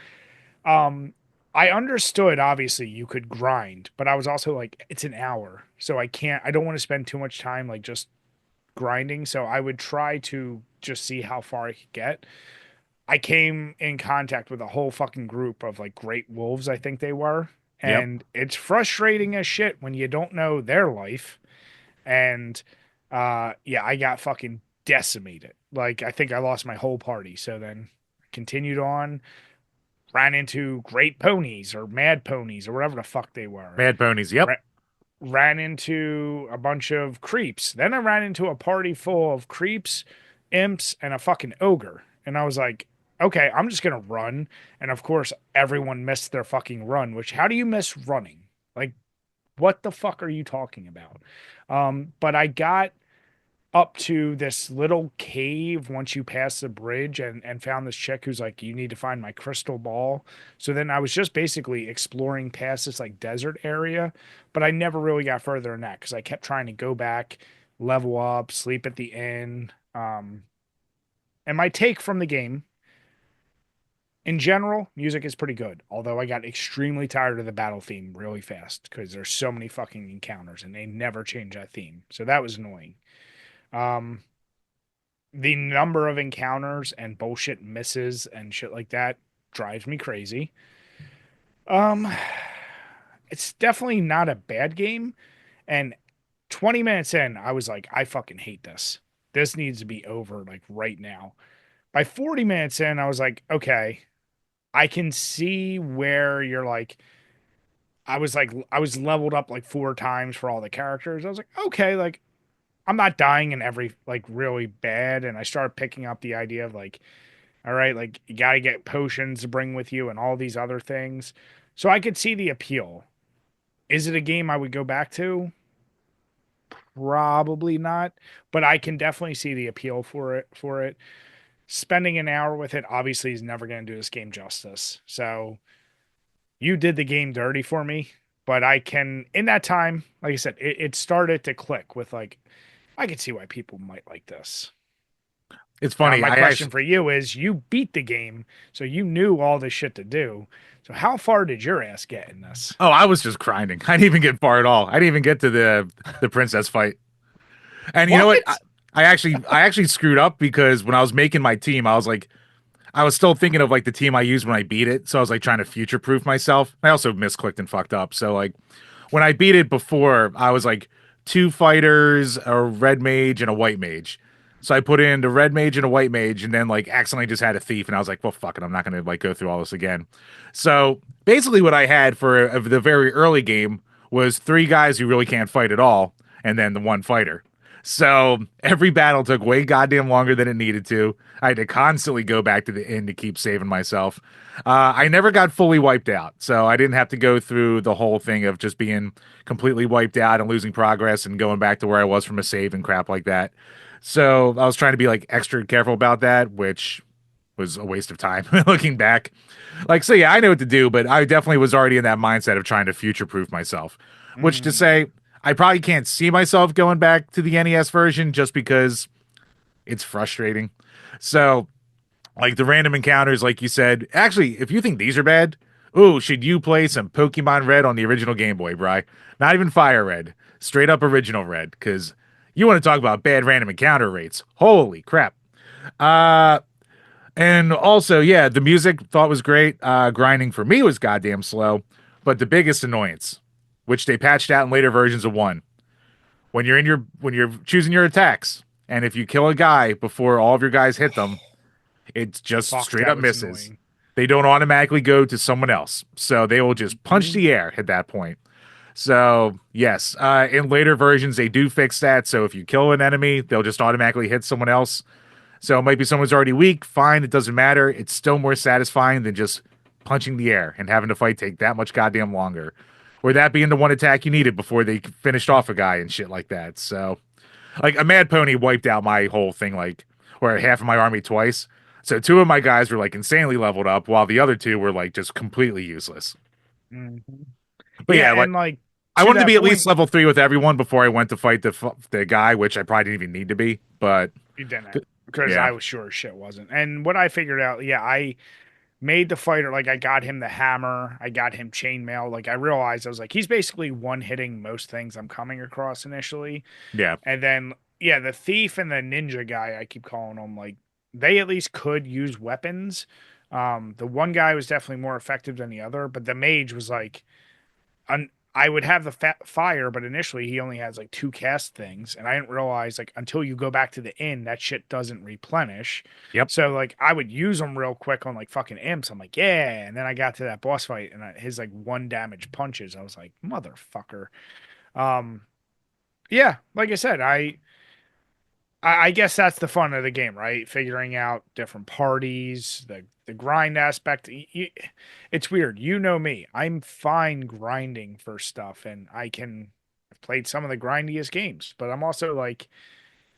um, I understood obviously you could grind, but I was also like, it's an hour. So I don't want to spend too much time like just grinding. So I would try to just see how far I could get. I came in contact with a whole fucking group of like great wolves, I think they were. Yep. And it's frustrating as shit when you don't know their life. And yeah, I got fucking decimated. Like I think I lost my whole party. So then continued on, ran into great ponies or mad ponies or whatever the fuck they were. Mad ponies. Yep. Ra- Ran into a bunch of creeps. Then I ran into a party full of creeps, imps, and a fucking ogre. And I was like, okay, I'm just gonna run. And of course, everyone missed their fucking run. Which, how do you miss running? Like, what the fuck are you talking about? But I got up to this little cave once you pass the bridge, and found this chick who's like, you need to find my crystal ball. So then I was just basically exploring past this like desert area, but I never really got further than that because I kept trying to go back, level up, sleep at the inn. And my take from the game in general, music is pretty good, although I got extremely tired of the battle theme really fast because there's so many fucking encounters and they never change that theme, so that was annoying. um the number of encounters and bullshit misses and shit like that drives me crazy. Um, it's definitely not a bad game. And 20 minutes in, I was like, I fucking hate this. This needs to be over like right now. By 40 minutes in, I was like, okay, I can see where you're like, I was leveled up like 4 times for all the characters. I was like, okay, like I'm not dying in every like really bad. And I started picking up the idea of like, all right, like you got to get potions to bring with you and all these other things. So I could see the appeal. Is it a game I would go back to? Probably not, but I can definitely see the appeal for it. Spending an hour with it obviously is never going to do this game justice. So you did the game dirty for me, but I can in that time, like I said, it started to click with like I could see why people might like this. It's Now, funny. my I question actually, for you is you beat the game, so you knew all this shit to do. So how far did your ass get in this? oh, I was just grinding. I didn't even get far at all. I didn't even get to the princess fight. And you know what? What? I actually screwed up because when I was making my team, I was like, I was still thinking of like the team I used when I beat it. So I was like trying to future proof myself. I also misclicked and fucked up. So like when I beat it before, I was like 2 fighters, a red mage, and a white mage. So I put in the red mage and a white mage, and then like accidentally just had a thief, and I was like, well, fuck it, I'm not gonna like go through all this again. So basically, what I had for the very early game was 3 guys who really can't fight at all, and then the 1 fighter. So every battle took way goddamn longer than it needed to. I had to constantly go back to the inn to keep saving myself. I never got fully wiped out, so I didn't have to go through the whole thing of just being completely wiped out and losing progress and going back to where I was from a save and crap like that. So I was trying to be like extra careful about that, which was a waste of time looking back. Like, so yeah, I know what to do, but I definitely was already in that mindset of trying to future proof myself, which to Mm, say, I probably can't see myself going back to the NES version just because it's frustrating. So, like the random encounters, like you said, actually, if you think these are bad, Ooh, should you play some Pokemon Red on the original Game Boy, Bri? Not even Fire Red, straight up original Red, because you want to talk about bad random encounter rates. Holy crap. Uh, and also, yeah, the music thought was great. Grinding for me was goddamn slow, but the biggest annoyance, which they patched out in later versions of one, when you're choosing your attacks, and if you kill a guy before all of your guys hit them, it's just Fuck, straight that up was misses. annoying. They don't automatically go to someone else, so they will just punch Mhm. the air at that point. So yes, in later versions they do fix that. So if you kill an enemy, they'll just automatically hit someone else. So it might be someone's already weak. Fine, it doesn't matter. It's still more satisfying than just punching the air and having the fight take that much goddamn longer. Or that being the one attack you needed before they finished off a guy and shit like that. So, like, a Mad Pony wiped out my whole thing, like, or half of my army twice. So two of my guys were like insanely leveled up, while the other two were like just completely useless. Mhm. But Yeah, yeah, like and like I to wanted to that be at least point, level 3 with everyone before I went to fight the guy, which I probably didn't even need to be. But you didn't because yeah, I was sure as shit wasn't. And what I figured out, yeah, I made the fighter like I got him the hammer, I got him chainmail. Like I realized I was like, he's basically one hitting most things I'm coming across initially. yeah, And then yeah, the thief and the ninja guy, I keep calling them like they at least could use weapons. The one guy was definitely more effective than the other, but the mage was like I would have the fire, but initially he only has like two cast things, and I didn't realize like until you go back to the inn, that shit doesn't replenish. yep. So like I would use them real quick on like fucking imps. I'm like, yeah, and then I got to that boss fight, and his like one damage punches. I was like, motherfucker. Um, yeah, like I said, I guess that's the fun of the game, right? Figuring out different parties, the grind aspect. It's weird. You know me. I'm fine grinding for stuff, and I've played some of the grindiest games, but I'm also like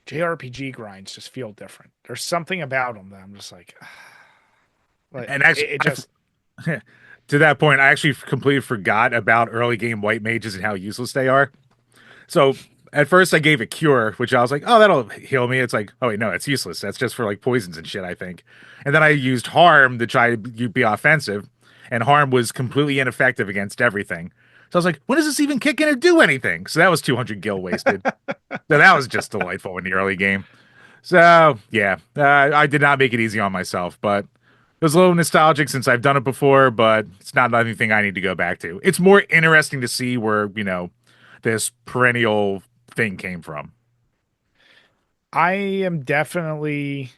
JRPG grinds just feel different. There's something about them that I'm just like, like And actually, it just to that point, I actually completely forgot about early game white mages and how useless they are. So at first, I gave a cure, which I was like, oh, that'll heal me. It's like, oh wait, no, it's useless. That's just for like poisons and shit, I think. And then I used harm to try to be offensive, and harm was completely ineffective against everything. So I was like, when does this even kick in or do anything? So that was 200 gil wasted. So that was just delightful in the early game. So yeah, I did not make it easy on myself, but it was a little nostalgic since I've done it before, but it's not anything I need to go back to. It's more interesting to see where, this perennial thing came from. I am definitely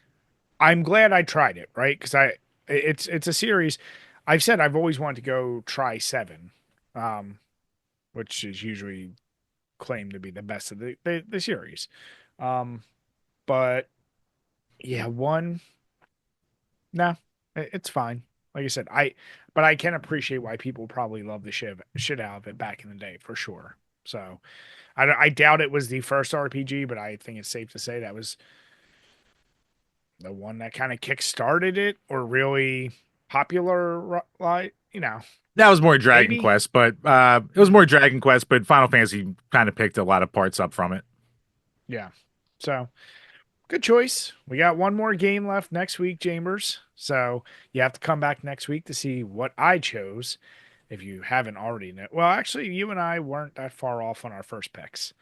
I'm glad I tried it, right? Because it's a series. I've said I've always wanted to go try seven, um, which is usually claimed to be the best of the series. Um, but yeah, one, no, it's fine. Like I said, but I can appreciate why people probably love the shit out of it back in the day for sure. So I doubt it was the first RPG, but I think it's safe to say that was the one that kind of kick started it or really popular, like That was more Dragon maybe. Quest, but it was more Dragon Quest, but Final Fantasy kind of picked a lot of parts up from it. Yeah. So good choice. We got one more game left next week, Chambers. So you have to come back next week to see what I chose. If you haven't already know, well, actually, you and I weren't that far off on our first picks.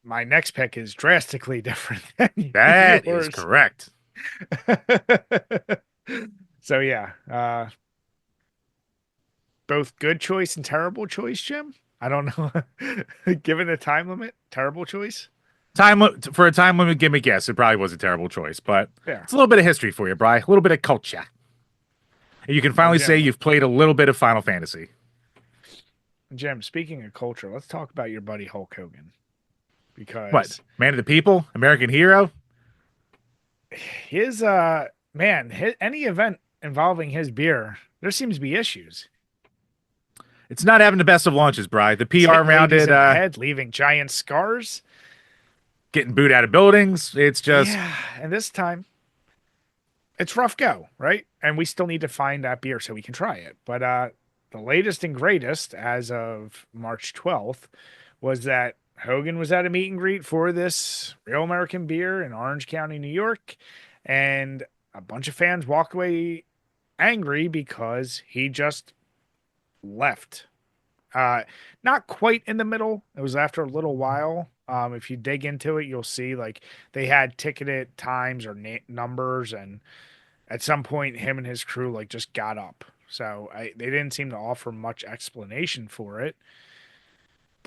My next pick is drastically different than That is yours. correct. So yeah, both good choice and terrible choice, Jim. I don't know. Given the time limit, terrible choice. For a time limit gimmick, yes, it probably was a terrible choice, but Yeah. it's a little bit of history for you, Bri. A little bit of culture. And you can Well, finally say you've played a little bit of Final Fantasy. Jim, speaking of culture, let's talk about your buddy Hulk Hogan What? because Man of the People? American Hero? his man, any event involving his beer, there seems to be issues. It's not having the best of launches, Bri. The He's PR hitting around ladies it, in the head, leaving giant scars. getting booed out of buildings. It's just Yeah, and this time it's rough go, right? And we still need to find that beer so we can try it. But the latest and greatest as of March 12th was that Hogan was at a meet and greet for this real American beer in Orange County, New York, and a bunch of fans walked away angry because he just left. Uh, Not quite in the middle. It was after a little while. If you dig into it, you'll see like they had ticketed times or numbers, and at some point, him and his crew like just got up. So they didn't seem to offer much explanation for it.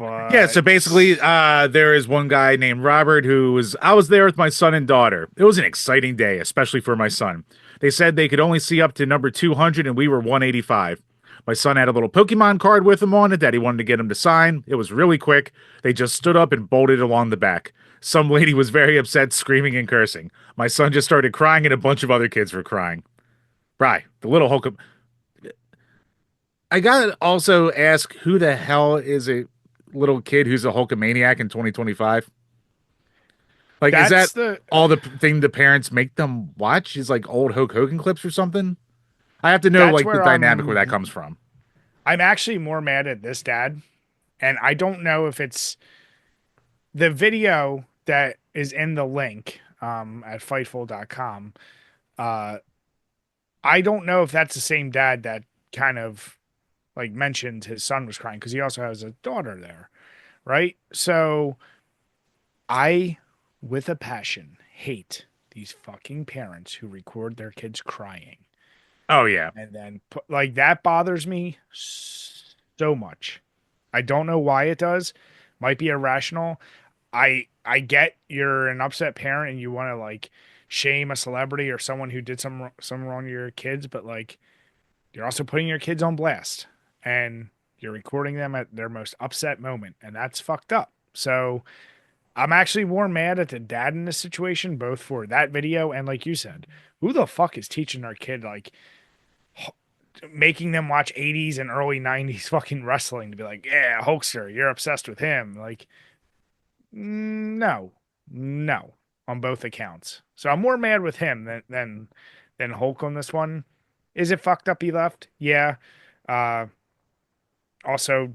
Yeah, so But basically, there is one guy named Robert I was there with my son and daughter. It was an exciting day, especially for my son. They said they could only see up to number 200 and we were 185. My son had a little Pokemon card with him on it that he wanted to get him to sign. It was really quick. They just stood up and bolted along the back. Some lady was very upset, screaming and cursing. My son just started crying and a bunch of other kids were crying. Bri, the little Hulk. I gotta also ask, who the hell is a little kid who's a Hulkamaniac in 2025? Like, is that that's the all the thing the parents make them watch? Is like old Hulk Hogan clips or something? I have to know that's like the where dynamic where that comes from. I'm actually more mad at this dad, and I don't know if it's the video that is in the link at fightful.com. Uh, I don't know if that's the same dad that kind of like mentioned his son was crying because he also has a daughter there, right? So I, with a passion, hate these fucking parents who record their kids crying. Oh yeah. And then put, like that bothers me so much. I don't know why it does. Might be irrational. I get you're an upset parent and you want to like shame a celebrity or someone who did some wrong to your kids, but like you're also putting your kids on blast and you're recording them at their most upset moment, and that's fucked up. So I'm actually more mad at the dad in this situation, both for that video and like you said, who the fuck is teaching our kid like making them watch 80s and early 90s fucking wrestling to be like, yeah, Hulkster, you're obsessed with him. Like, no, no, on both accounts. So I'm more mad with him than Hulk on this one. Is it fucked up he left? Yeah. Uh, Also,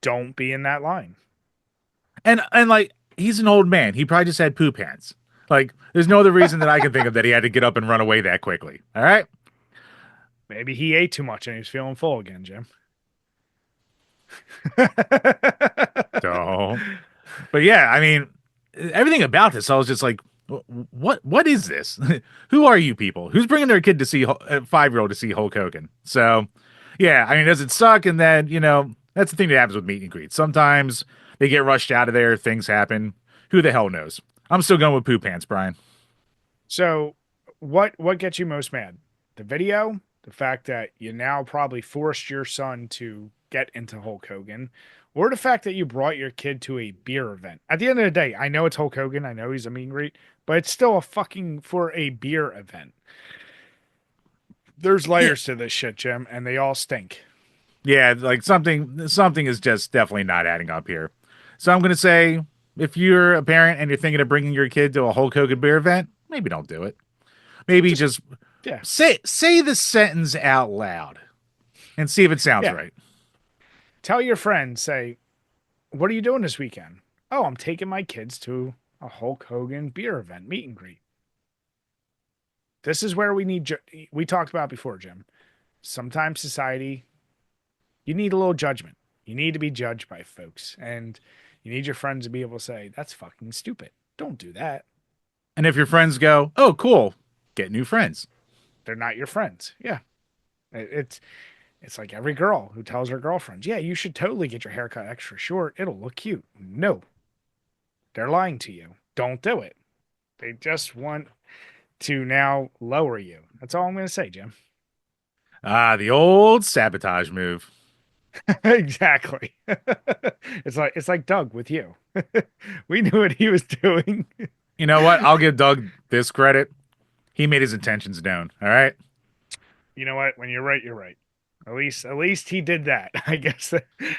don't be in that line. And like he's an old man. He probably just had poo pants. Like there's no other reason that I can think of that he had to get up and run away that quickly. All right? Maybe he ate too much and he's feeling full again, Jim. So, but yeah, I mean, everything about this, I was just like, what is this? Who are you people? Who's bringing their kid to see a 5-year-old to see Hulk Hogan? So, yeah, I mean, does it suck? And then that's the thing that happens with meet and greets. Sometimes they get rushed out of there. Things happen. Who the hell knows? I'm still going with poo pants, Brian. So, what gets you most mad? The video, the fact that you now probably forced your son to get into Hulk Hogan, or the fact that you brought your kid to a beer event. At the end of the day, I know it's Hulk Hogan, I know he's a meet and greet, but it's still a fucking for a beer event. There's Yeah, layers to this shit, Jim, and they all stink. yeah, like something is just definitely not adding up here. So I'm going to say, if you're a parent and you're thinking of bringing your kid to a Hulk Hogan beer event, maybe don't do it. Maybe just Yeah. say the sentence out loud and see if it sounds Yeah. right. Tell your friends, say, what are you doing this weekend? Oh, I'm taking my kids to a Hulk Hogan beer event, meet and greet. This is where we talked about before, Jim. Sometimes society, you need a little judgment. You need to be judged by folks. And you need your friends to be able to say, that's fucking stupid. Don't do that. And if your friends go, "Oh, cool," get new friends. They're not your friends. Yeah. It's like every girl who tells her girlfriends, yeah, you should totally get your hair cut extra short. It'll look cute. No, they're lying to you. Don't do it. They just want to now lower you. That's all I'm going to say, Jim. Ah, the old sabotage move. Exactly. It's like Doug with you. We knew what he was doing. You know what? I'll give Doug this credit. He made his intentions known. All right. You know what? When you're right, you're right. At least he did that. I guess.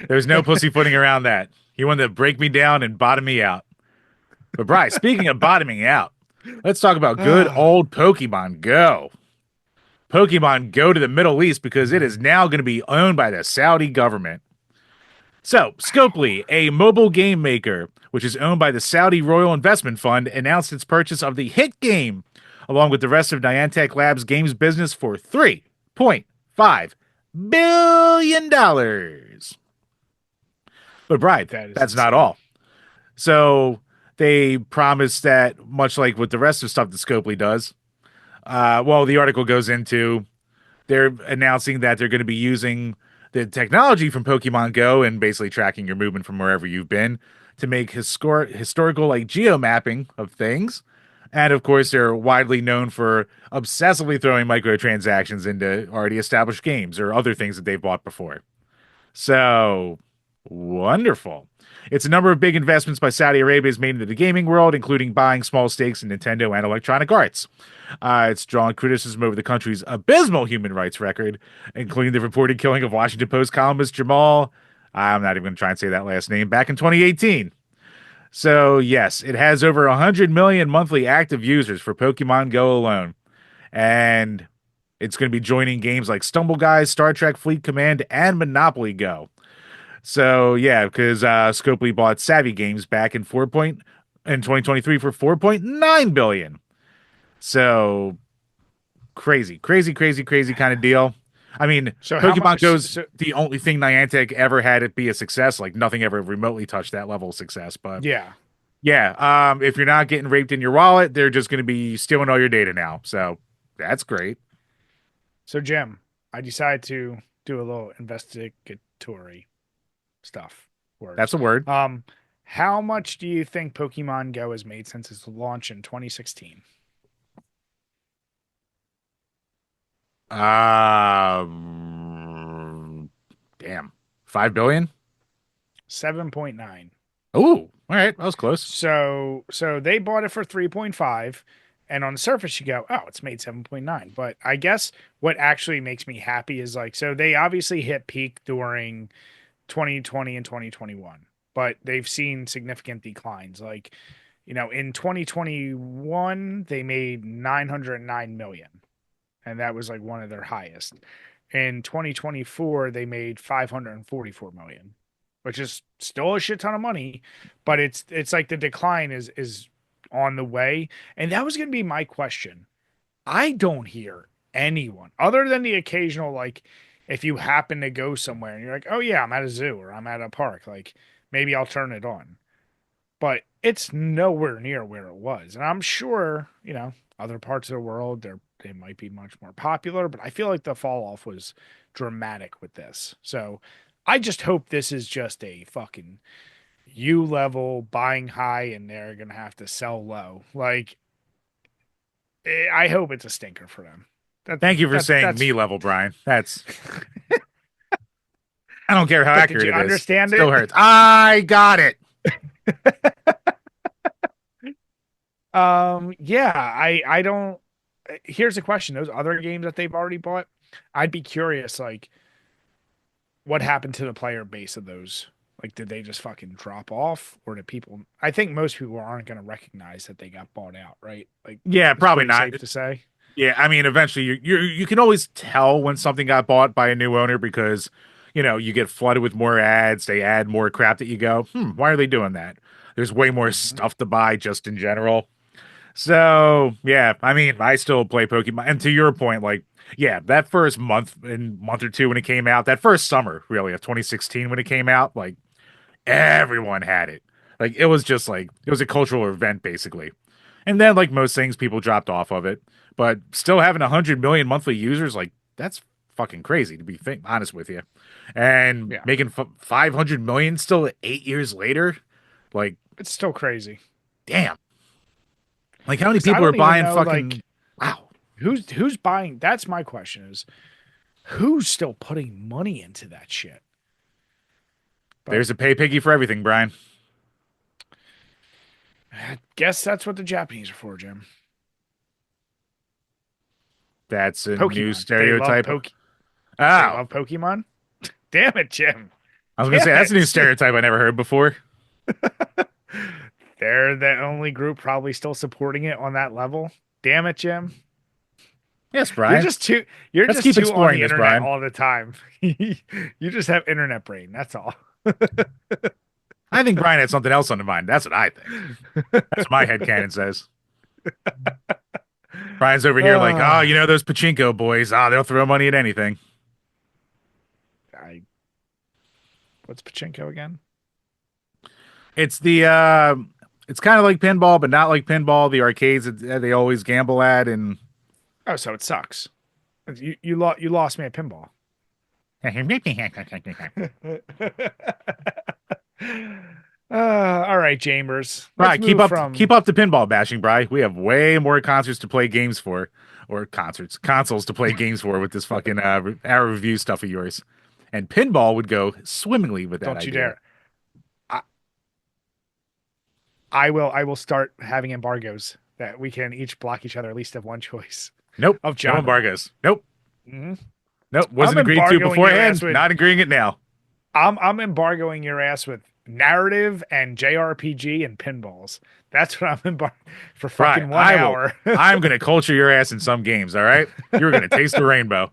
There's no pussyfooting around that. He wanted to break me down and bottom me out. But Bryce, speaking of bottoming out, let's talk about good old Pokemon Go. Pokemon Go to the Middle East because it is now going to be owned by the Saudi government. So, Scopely, a mobile game maker, which is owned by the Saudi Royal Investment Fund, announced its purchase of the hit game, along with the rest of Niantic Labs' games business for $3 $2.5 billion. But Bride, That is that's not insane. all. So they promised that, much like with the rest of stuff that Scopely does, well, the article goes into they're announcing that they're going to be using the technology from Pokemon Go and basically tracking your movement from wherever you've been to make historical like geo mapping of things. And of course, they're widely known for obsessively throwing microtransactions into already established games or other things that they've bought before. So wonderful. It's a number of big investments by Saudi Arabia's made into the gaming world, including buying small stakes in Nintendo and Electronic Arts. It's drawn criticism over the country's abysmal human rights record, including the reported killing of Washington Post columnist Jamal. I'm not even going to try and say that last name. Back in 2018. So yes, it has over 100 million monthly active users for Pokemon Go alone, and it's going to be joining games like Stumble Guys, Star Trek Fleet Command, and Monopoly Go. So yeah, because Scopely bought Savvy Games back in 2023 for 4.9 billion. So crazy, crazy, crazy, crazy kind of deal. I mean, So how Pokemon much? Go's the only thing Niantic ever had it be a success. Like nothing ever remotely touched that level of success. But Yeah. yeah, if you're not getting raped in your wallet, they're just going to be stealing all your data now. So that's great. So Jim, I decided to do a little investigatory stuff. That's Words. a word. How much do you think Pokemon Go has made since its launch in 2016? Damn, 5 billion. 7.9. Oh, all right, that was close. So they bought it for 3.5, and on the surface you go, oh, it's made 7.9. But I guess what actually makes me happy is like, so they obviously hit peak during 2020 and 2021, but they've seen significant declines. Like, in 2021 they made 909 million, and that was like one of their highest. In 2024 they made 544 million, which is still a shit ton of money, but it's like the decline is on the way. And that was going to be my question. I don't hear anyone other than the occasional, like, if you happen to go somewhere and you're like, oh yeah, I'm at a zoo or I'm at a park, like maybe I'll turn it on. But it's nowhere near where it was. And I'm sure, other parts of the world, they might be much more popular, but I feel like the fall off was dramatic with this. So I just hope this is just a fucking U level buying high and they're gonna have to sell low. Like, I hope it's a stinker for them. That Thank you for that saying that's. me level, Brian. That's I don't care how But did accurate you it is. understand Still it? hurts. I got it. Yeah, I don't. Here's a question: those other games that they've already bought, I'd be curious, like, what happened to the player base of those? Like, did they just fucking drop off, or did people? I think most people aren't going to recognize that they got bought out, right? Like, Yeah, it's probably pretty not. safe to say. Yeah, I mean, eventually you can always tell when something got bought by a new owner because you get flooded with more ads. They add more crap that you go, why are they doing that? There's way more Hmm. stuff to buy just in general. So yeah, I mean, I still play Pokemon. And to your point, like, yeah, that first month or two when it came out, that first summer really of 2016 when it came out, like everyone had it. Like it was just like it was a cultural event basically. And then like most things, people dropped off of it. But still having 100 million monthly users, like that's fucking crazy to be honest with you. And Yeah, making 500 million still 8 years later, like it's still crazy damn. Like how many because I people are don't even buying know, like, fucking wow. who's buying. That's my question: is who's still putting money into that shit? But There's a pay piggy for everything, Brian. I guess that's what the Japanese are for, Jim. That's a new Pokemon. They love stereotype. They Oh, love Pokemon. Damn it, Jim. I was gonna Damn say that's a new it. stereotype I never heard before. They're the only group probably still supporting it on that level. Damn it, Jim. Yes, You're Brian. just too you're Let's just keep too on exploring the this, internet Brian. all the time. You just have internet brain. That's all. I think Brian had something else on the mind. That's what I think. That's what my headcanon says. Brian's over here like, oh, you know those pachinko boys. Ah, they'll throw money at anything. I what's pachinko again? It's the it's kind of like pinball, but not like pinball. The arcades that they always gamble at, and Oh, so it sucks. You lost me at pinball. All right, Chambers. Let's Right, move from. keep up the pinball bashing, Bry. We have way more concerts to play games for, or consoles to play games for with this fucking our review stuff of yours. And pinball would go swimmingly with that Don't you idea. dare! I, I will start having embargoes that we can each block each other at least of one choice Nope, of no genre. embargoes. Nope, Mhm. nope. Wasn't I'm agreed to embargoing your ass beforehand. with- Not agreeing it now. I'm embargoing your ass with narrative and JRPG and pinballs. That's what I'm for fucking Right, 1 hour. I'm gonna culture your ass in some games. All right, you're gonna taste the rainbow.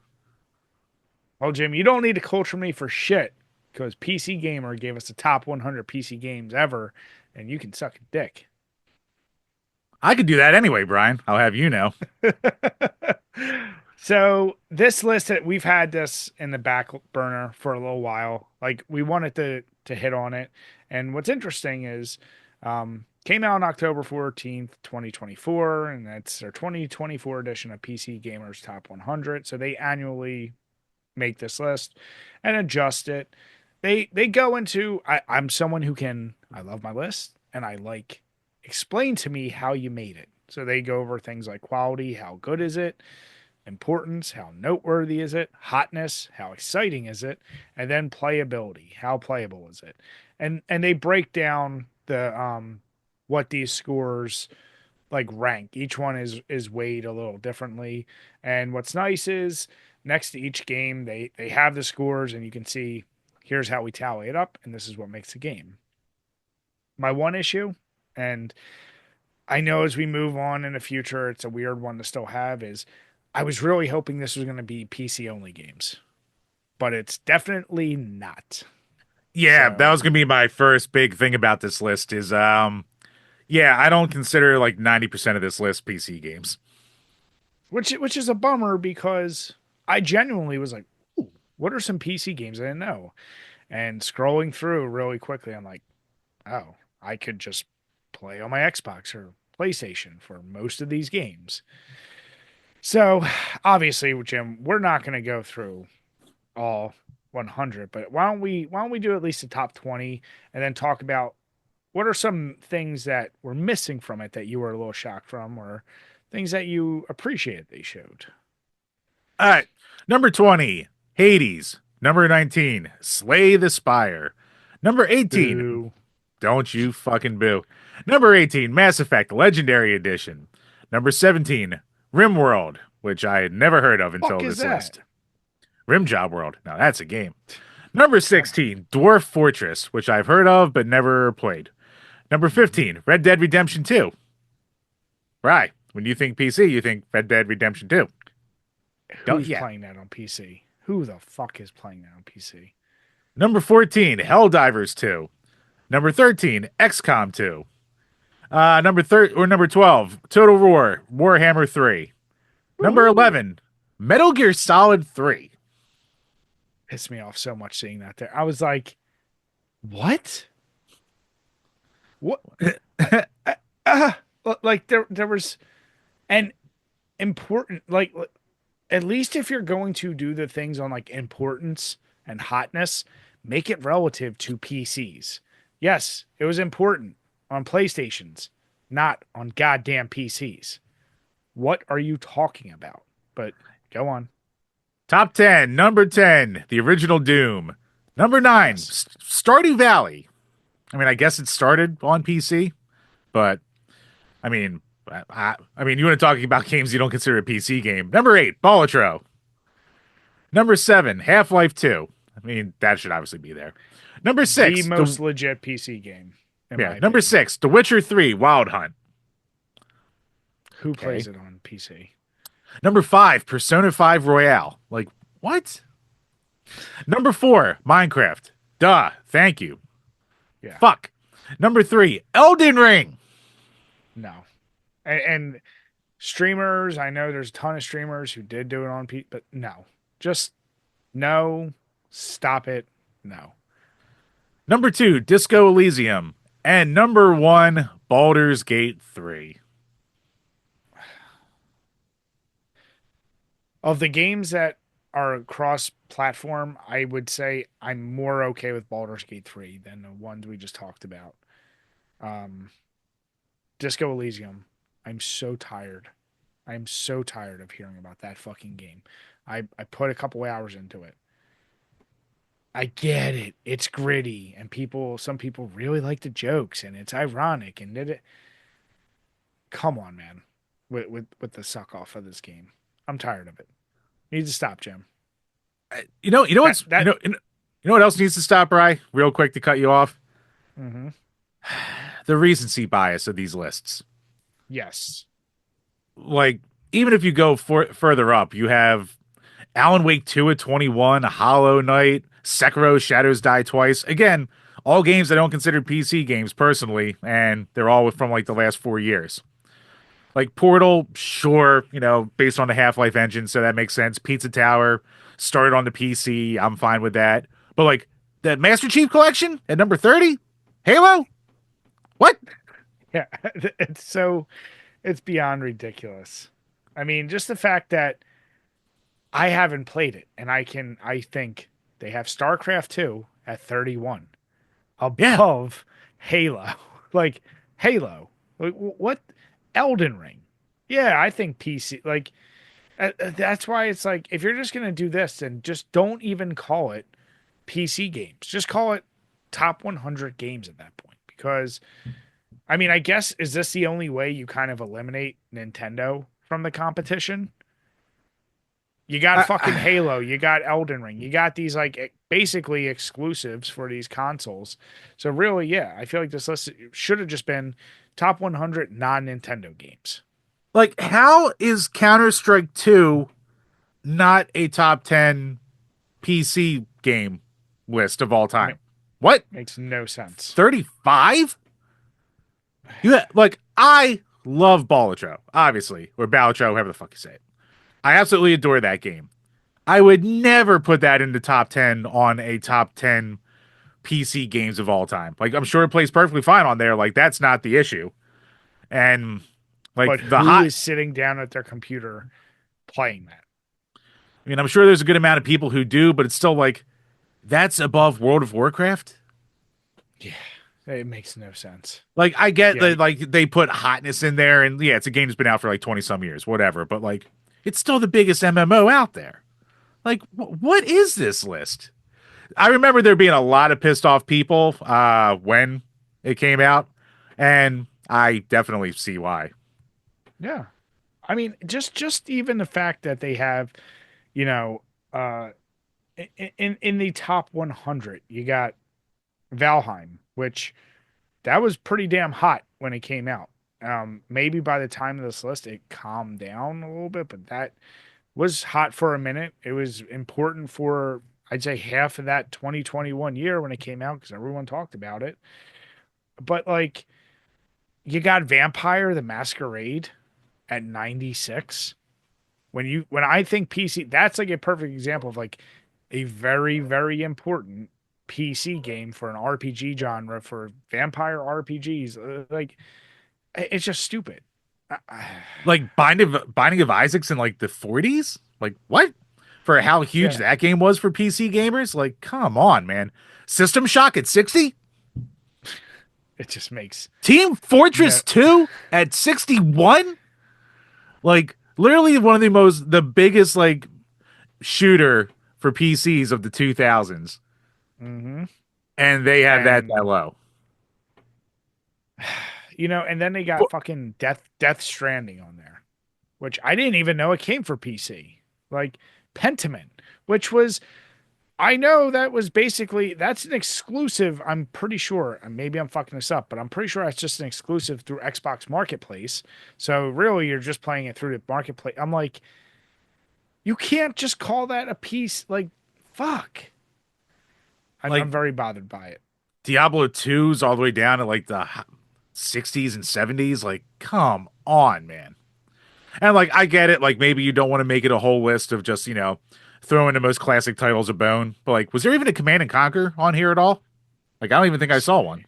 Well, Jim, you don't need to culture me for shit because PC Gamer gave us the top 100 PC games ever, and you can suck a dick. I could do that anyway, Brian. I'll have you know. So this list that we've had this in the back burner for a little while. Like we wanted to hit on it, and what's interesting is came out on October 14th, 2024, and that's their 2024 edition of PC Gamer's Top 100. So they annually make this list and adjust it. They go into I'm someone who can I love my list and I like explain to me how you made it. So they go over things like quality, how good is it, importance, how noteworthy is it, hotness, how exciting is it, and then playability, how playable is it. And they break down the what these scores like rank. Each one is weighed a little differently. And what's nice is next to each game they have the scores and you can see here's how we tally it up and this is what makes the game. My one issue, and I know as we move on in the future it's a weird one to still have, is I was really hoping this was going to be PC only games, but it's definitely not. Yeah, So- that was gonna be my first big thing about this list. Is yeah, I don't consider like 90% of this list PC games. Which is a bummer because I genuinely was like, ooh, what are some PC games I didn't know? And scrolling through really quickly, I'm like, oh, I could just play on my Xbox or PlayStation for most of these games. So obviously, Jim, we're not going to go through all 100, but why don't we do at least the top 20 and then talk about what are some things that were missing from it that you were a little shocked from, or things that you appreciated they showed. All right, number 20, Hades. Number 19, Slay the Spire. Number 18, Boo. don't you fucking boo. Number 18, Mass Effect Legendary Edition. Number 17, RimWorld, which I had never heard of until Fuck is this that? list. Rimjob World. Now that's a game. Number 16, Dwarf Fortress, which I've heard of but never played. Number 15, Red Dead Redemption 2. Right. When you think PC, you think Red Dead Redemption 2. Who's yeah. playing that on PC? Who the fuck is playing that on PC? Number 14, Helldivers 2. Number 13, XCOM 2. Number 12, Total War Warhammer 3. Number 11, Metal Gear Solid 3. Pissed me off so much seeing that there. I was like, what? What? Like there was an important, like at least if you're going to do the things on like importance and hotness, make it relative to PCs. Yes, it was important on PlayStations, not on goddamn PCs. What are you talking about? But go on. Top 10, number 10, the original Doom. Number 9, Yes. Stardew Valley. I mean, I guess it started on PC, but I mean, you want to talk about games you don't consider a PC game. Number 8, Bolotro. Number 7, Half-Life 2. I mean, that should obviously be there. Number 6, The most legit PC game. in my number opinion. 6, The Witcher 3, Wild Hunt. Who plays it on PC? Number 5, Persona 5 Royale. Like, what? Number 4, Minecraft. Duh, thank you. Yeah. Fuck. Number 3, Elden Ring. No. And Streamers, I know there's a ton of streamers who did do it on P, but no, just no, stop it, no. Number 2, Disco Elysium. And number 1, Baldur's Gate 3. Of the games that are cross-platform, I would say I'm more okay with Baldur's Gate 3 than the ones we just talked about. Um, Disco Elysium, I'm so tired. I'm so tired of hearing about that fucking game. I put a couple hours into it. I get it. It's gritty and some people really like the jokes and it's ironic and did it. Come on, man. With the suck off of this game. I'm tired of it. Needs to stop, Jim. What's That you know what else needs to stop, Bry? Real quick to cut you off. mhm. The recency bias of these lists. Yes. Like, even if you go further up, you have Alan Wake 2 at 21, Hollow Knight, Sekiro Shadows Die Twice. Again, all games I don't consider PC games personally, and they're all from like the last 4 years. Like Portal, sure, based on the Half-Life engine, so that makes sense. Pizza Tower started on the PC, I'm fine with that. But like the Master Chief Collection at number 30, Halo? What? Yeah. It's beyond ridiculous. I mean, just the fact that I haven't played it and I think they have StarCraft 2 at 31 Yeah. above Halo. Like Halo. Like what Elden Ring. Yeah, I think PC like that's why it's like if you're just going to do this then just don't even call it PC games. Just call it top 100 games at that point because I mean, I guess is this the only way you kind of eliminate Nintendo from the competition? You got fucking Halo, you got Elden Ring, you got these like basically exclusives for these consoles. So really, yeah, I feel like this list should have just been top 100 non-Nintendo games. Like, how is Counter-Strike 2 not a top 10 PC game list of all Ma- time? What? Makes no sense. 35? Yeah, like, I love Balatro, obviously, or Balatro, however the fuck you say it. I absolutely adore that game. I would never put that in the top 10 on a top 10 PC games of all time. Like, I'm sure it plays perfectly fine on there. Like, that's not the issue. And, like, But the who hot, is sitting down at their computer playing that? I mean, I'm sure there's a good amount of people who do, but it's still like, that's above World of Warcraft. Yeah, it makes no sense. Like, I get Yeah, that, like, they put hotness in there, and yeah, it's a game that's been out for like 20 some years, whatever, but like, it's still the biggest MMO out there. Like, what is this list? I remember there being a lot of pissed off people when it came out, and I definitely see why. yeah. I mean, just even the fact that they have, you know, uh, in the top 100, you got Valheim, which that was pretty damn hot when it came out. Maybe by the time of this list, it calmed down a little bit, but that was hot for a minute. It was important for, I'd say, half of that 2021 year when it came out because everyone talked about it. But like, you got Vampire the Masquerade at 96. When I think PC, that's like a perfect example of like a very, very important PC game for an RPG genre for vampire RPGs. Like it's just stupid. Like Binding of Isaacs in like the 40s? Like, what? For how huge Yeah, that game was for PC gamers? Like, come on, man. System Shock at 60? it just makes Team no. Fortress 2 at 61? Like, literally one of the biggest, like, shooter for PCs of the 2000s. Hmm. And they have that And low. and then they got fucking Death Stranding on there, which I didn't even know it came for PC. Like Pentiment, which was I know that was basically that's an exclusive. I'm pretty sure, and maybe I'm fucking this up, but I'm pretty sure that's just an exclusive through Xbox Marketplace. So really, you're just playing it through the marketplace. I'm like, you can't just call that a piece. Like, fuck. I'm Like, very bothered by it. Diablo 2's all the way down to, like, the 60s and 70s. Like, come on, man. And like I get it, like maybe you don't want to make it a whole list of just, throwing the most classic titles a bone. But like, was there even a Command and Conquer on here at all? Like I don't even think I saw one.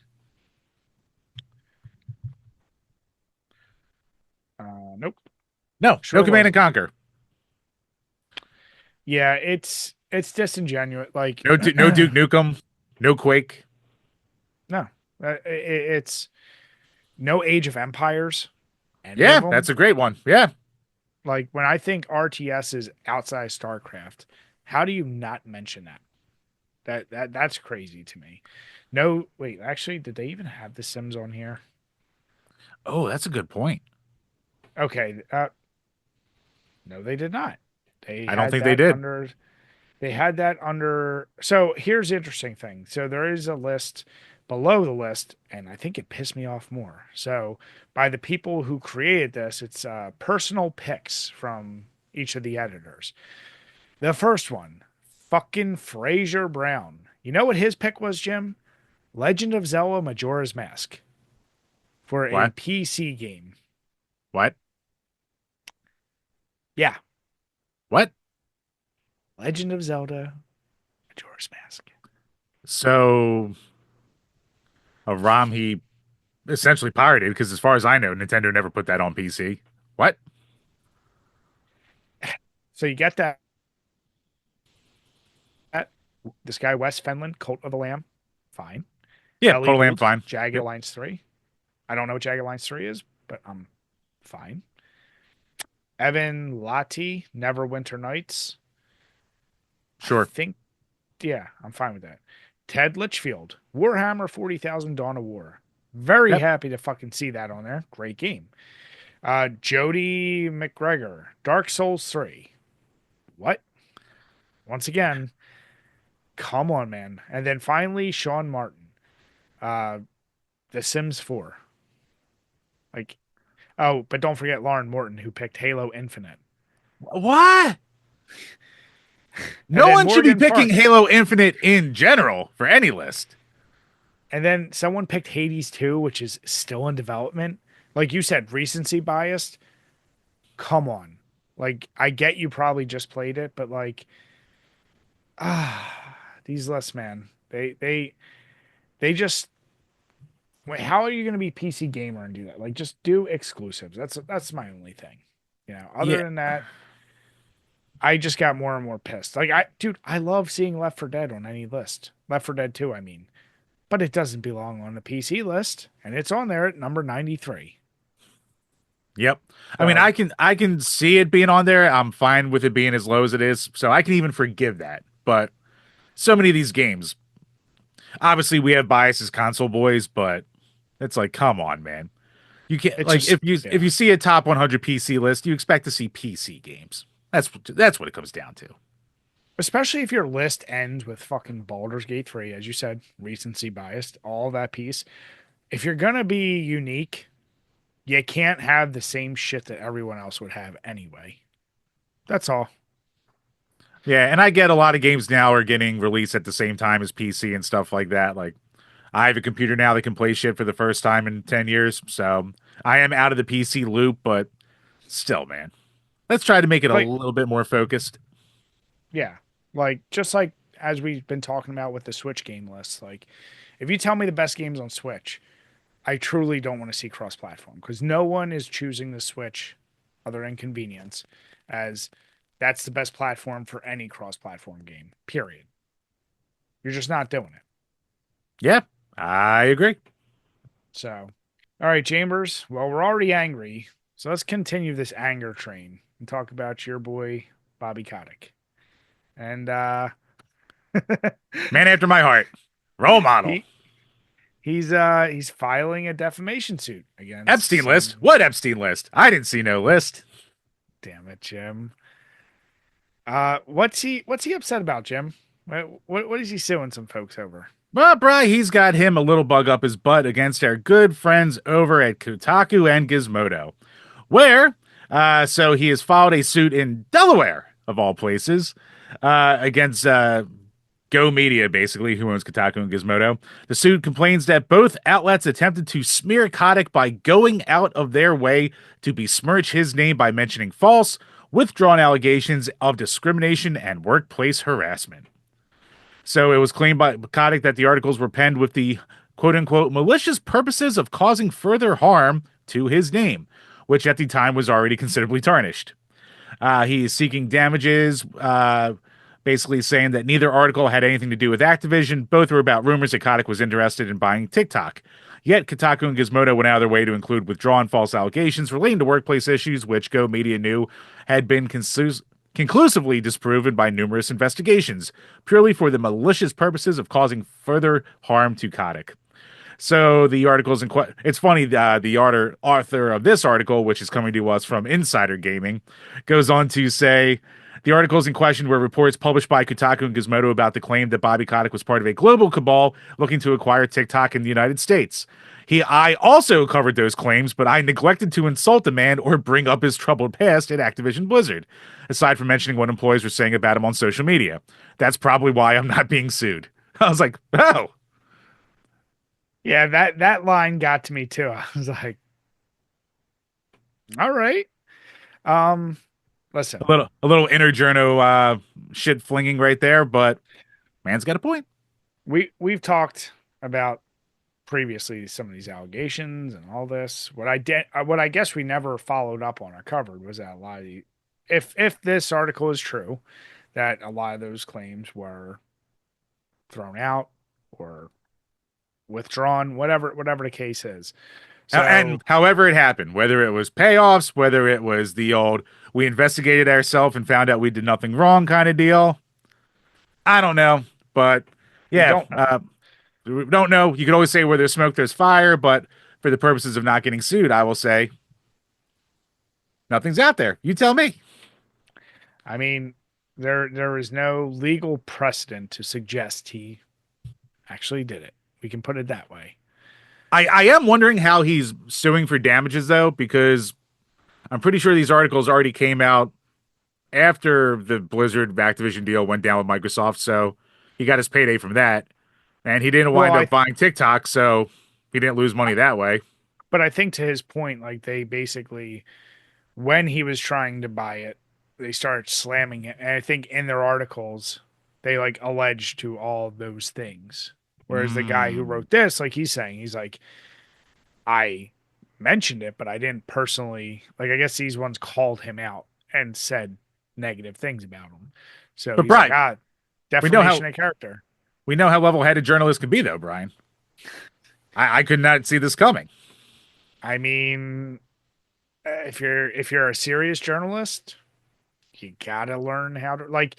Nope, No, no sure Command and wasn't. Conquer. Yeah, it's disingenuous. Like, No Duke Nukem, no Quake. no, it's no Age of Empires, any of Yeah, that's them. a great one. Yeah. Like when I think RTS is outside StarCraft, how do you not mention that? That's crazy to me. No, wait, actually, did they even have The Sims on here? Oh, that's a good point. Okay, no, they did not. They I don't had think they that did. under. They had that under. So here's the interesting thing. So there is a list below the list, and I think it pissed me off more. So by the people who created this, it's personal picks from each of the editors. The first one, fucking Fraser Brown. You know what his pick was, Jim? Legend of Zelda Majora's Mask for a What? PC game. What? Yeah, What? Legend of Zelda Majora's Mask. So a ROM he essentially pirated because, as far as I know, Nintendo never put that on PC. What? So you get that. This guy, Wes Fenlon, Cult of the Lamb. Fine. Yeah, Ellie totally. I'm Gould, fine. Jagged Yep. Alliance 3. I don't know what Jagged Alliance 3 is, but I'm fine. Evan Lati, Neverwinter Nights. I Sure. think, yeah, I'm fine with that. Ted Litchfield, Warhammer 40,000 Dawn of War. Very Yep. happy to fucking see that on there. Great game. Jody McGregor, Dark Souls 3. What? Once again, come on, man. And then finally, Sean Martin, uh, The Sims 4. Like, oh, but don't forget Lauren Morton, who picked Halo Infinite. What? And No then one should be Morgan picking Park. Halo Infinite in general for any list. And then someone picked Hades 2, which is still in development. Like you said, recency biased. Come on. Like, I get you probably just played it, but like, these lists, man. They just wait, how are you going to be PC gamer and do that? Like, just do exclusives. That's my only thing. Yeah. Other than that, I just got more and more pissed. Like, dude, I love seeing Left 4 Dead on any list. Left 4 Dead 2, I mean. But it doesn't belong on the PC list, and it's on there at number 93. Yep. I mean, So I can see it being on there. I'm fine with it being as low as it is, so I can even forgive that. But so many of these games, obviously, we have biases, console boys, but it's like, come on, man. You can't it's like just, if yeah. you see a top 100 PC list, you expect to see PC games. That's what it comes down to. Especially if your list ends with fucking Baldur's Gate 3, as you said, recency biased, all that piece. If you're going to be unique, you can't have the same shit that everyone else would have anyway. That's all. Yeah, and I get a lot of games now are getting released at the same time as PC and stuff like that. Like I have a computer now that can play shit for the first time in 10 years, so I am out of the PC loop, but still, man. Let's try to make it a Like, little bit more focused. yeah. Like, just like as we've been talking about with the Switch game list, like, if you tell me the best games on Switch, I truly don't want to see cross platform because no one is choosing the Switch other than convenience as that's the best platform for any cross platform game, period. You're just not doing it. Yeah, I agree. So, all right, Chambers. Well, we're already angry. So let's continue this anger train and talk about your boy, Bobby Kotick. And Man after my heart. Role model. he he's filing a defamation suit against Epstein list? some. What Epstein list? I didn't see no list. Damn it, Jim. What's he upset about, Jim? What is he suing some folks over? Well, Bry, he's got him a little bug up his butt against our good friends over at Kotaku and Gizmodo, where, so he has filed a suit in Delaware, of all places, against Go Media, basically, who owns Kotaku and Gizmodo. The suit complains that both outlets attempted to smear Kotick by going out of their way to besmirch his name by mentioning false, withdrawn allegations of discrimination and workplace harassment. So it was claimed by Kotick that the articles were penned with the quote unquote malicious purposes of causing further harm to his name, which at the time was already considerably tarnished. He is seeking damages, basically saying that neither article had anything to do with Activision. Both were about rumors that Kotick was interested in buying TikTok. Yet Kotaku and Gizmodo went out of their way to include withdrawn false allegations relating to workplace issues, which Go Media knew had been conclusively disproven by numerous investigations, purely for the malicious purposes of causing further harm to Kotick. So the articles in it's funny, the author of this article, which is coming to us from Insider Gaming, goes on to say the articles in question were reports published by Kotaku and Gizmodo about the claim that Bobby Kotick was part of a global cabal looking to acquire TikTok in the United States. I also covered those claims, but I neglected to insult the man or bring up his troubled past at Activision Blizzard, aside from mentioning what employees were saying about him on social media. That's probably why I'm not being sued. I was like, oh. Yeah, that line got to me too. I was like, all right. Listen, A little inner journo shit flinging right there, but man's got a point. we've talked about previously some of these allegations and all this. What I guess we never followed up on or covered was that a lot of if this article is true, that a lot of those claims were thrown out or withdrawn, whatever the case is. And So however it happened, whether it was payoffs, whether it was the old we investigated ourselves and found out we did nothing wrong kind of deal, I don't know. But we yeah, don't know. we don't know. You could always say where there's smoke, there's fire. But for the purposes of not getting sued, I will say nothing's out there. You tell me. I mean, there is no legal precedent to suggest he actually did it. We can put it that way. I am wondering how he's suing for damages, though, because I'm pretty sure these articles already came out after the Blizzard Activision deal went down with Microsoft. So he got his payday from that. And he didn't Well, wind up buying TikTok. So he didn't lose money that way. but I think to his point, like they basically, when he was trying to buy it, they started slamming it. And I think in their articles, they like alleged to all those things. Whereas the guy who Mm. wrote this, like he's saying, he's like, I mentioned it, but I didn't personally, like, I guess these ones called him out and said negative things about him. So But he's like, Brian, we know defamation how of character. we know how level-headed journalists can be, though, Brian. I could not see this coming. I mean, if you're a serious journalist, you gotta learn how to like.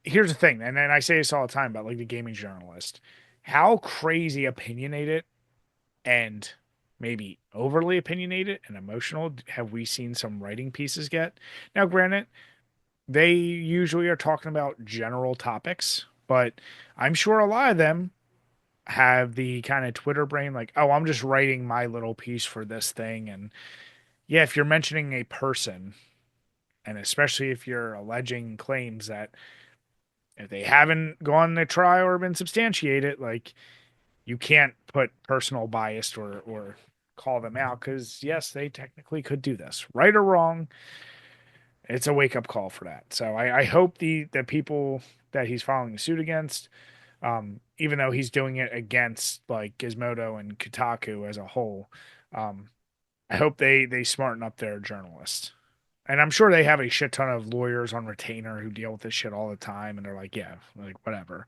Here's the thing, and I say this all the time about like the gaming journalist, how crazy opinionated and maybe overly opinionated and emotional have we seen some writing pieces get? Now, granted, they usually are talking about general topics, but I'm sure a lot of them have the kind of Twitter brain, like, oh, I'm just writing my little piece for this thing. And yeah, if you're mentioning a person, and especially if you're alleging claims that if they haven't gone to trial or been substantiated, like you can't put personal bias or call them out because yes, they technically could do this, right or wrong. It's a wake up call for that. So I hope the people that he's filing the suit against, even though he's doing it against like Gizmodo and Kotaku as a whole, I hope they smarten up their journalists. And I'm sure they have a shit ton of lawyers on retainer who deal with this shit all the time, and they're like, yeah, like whatever.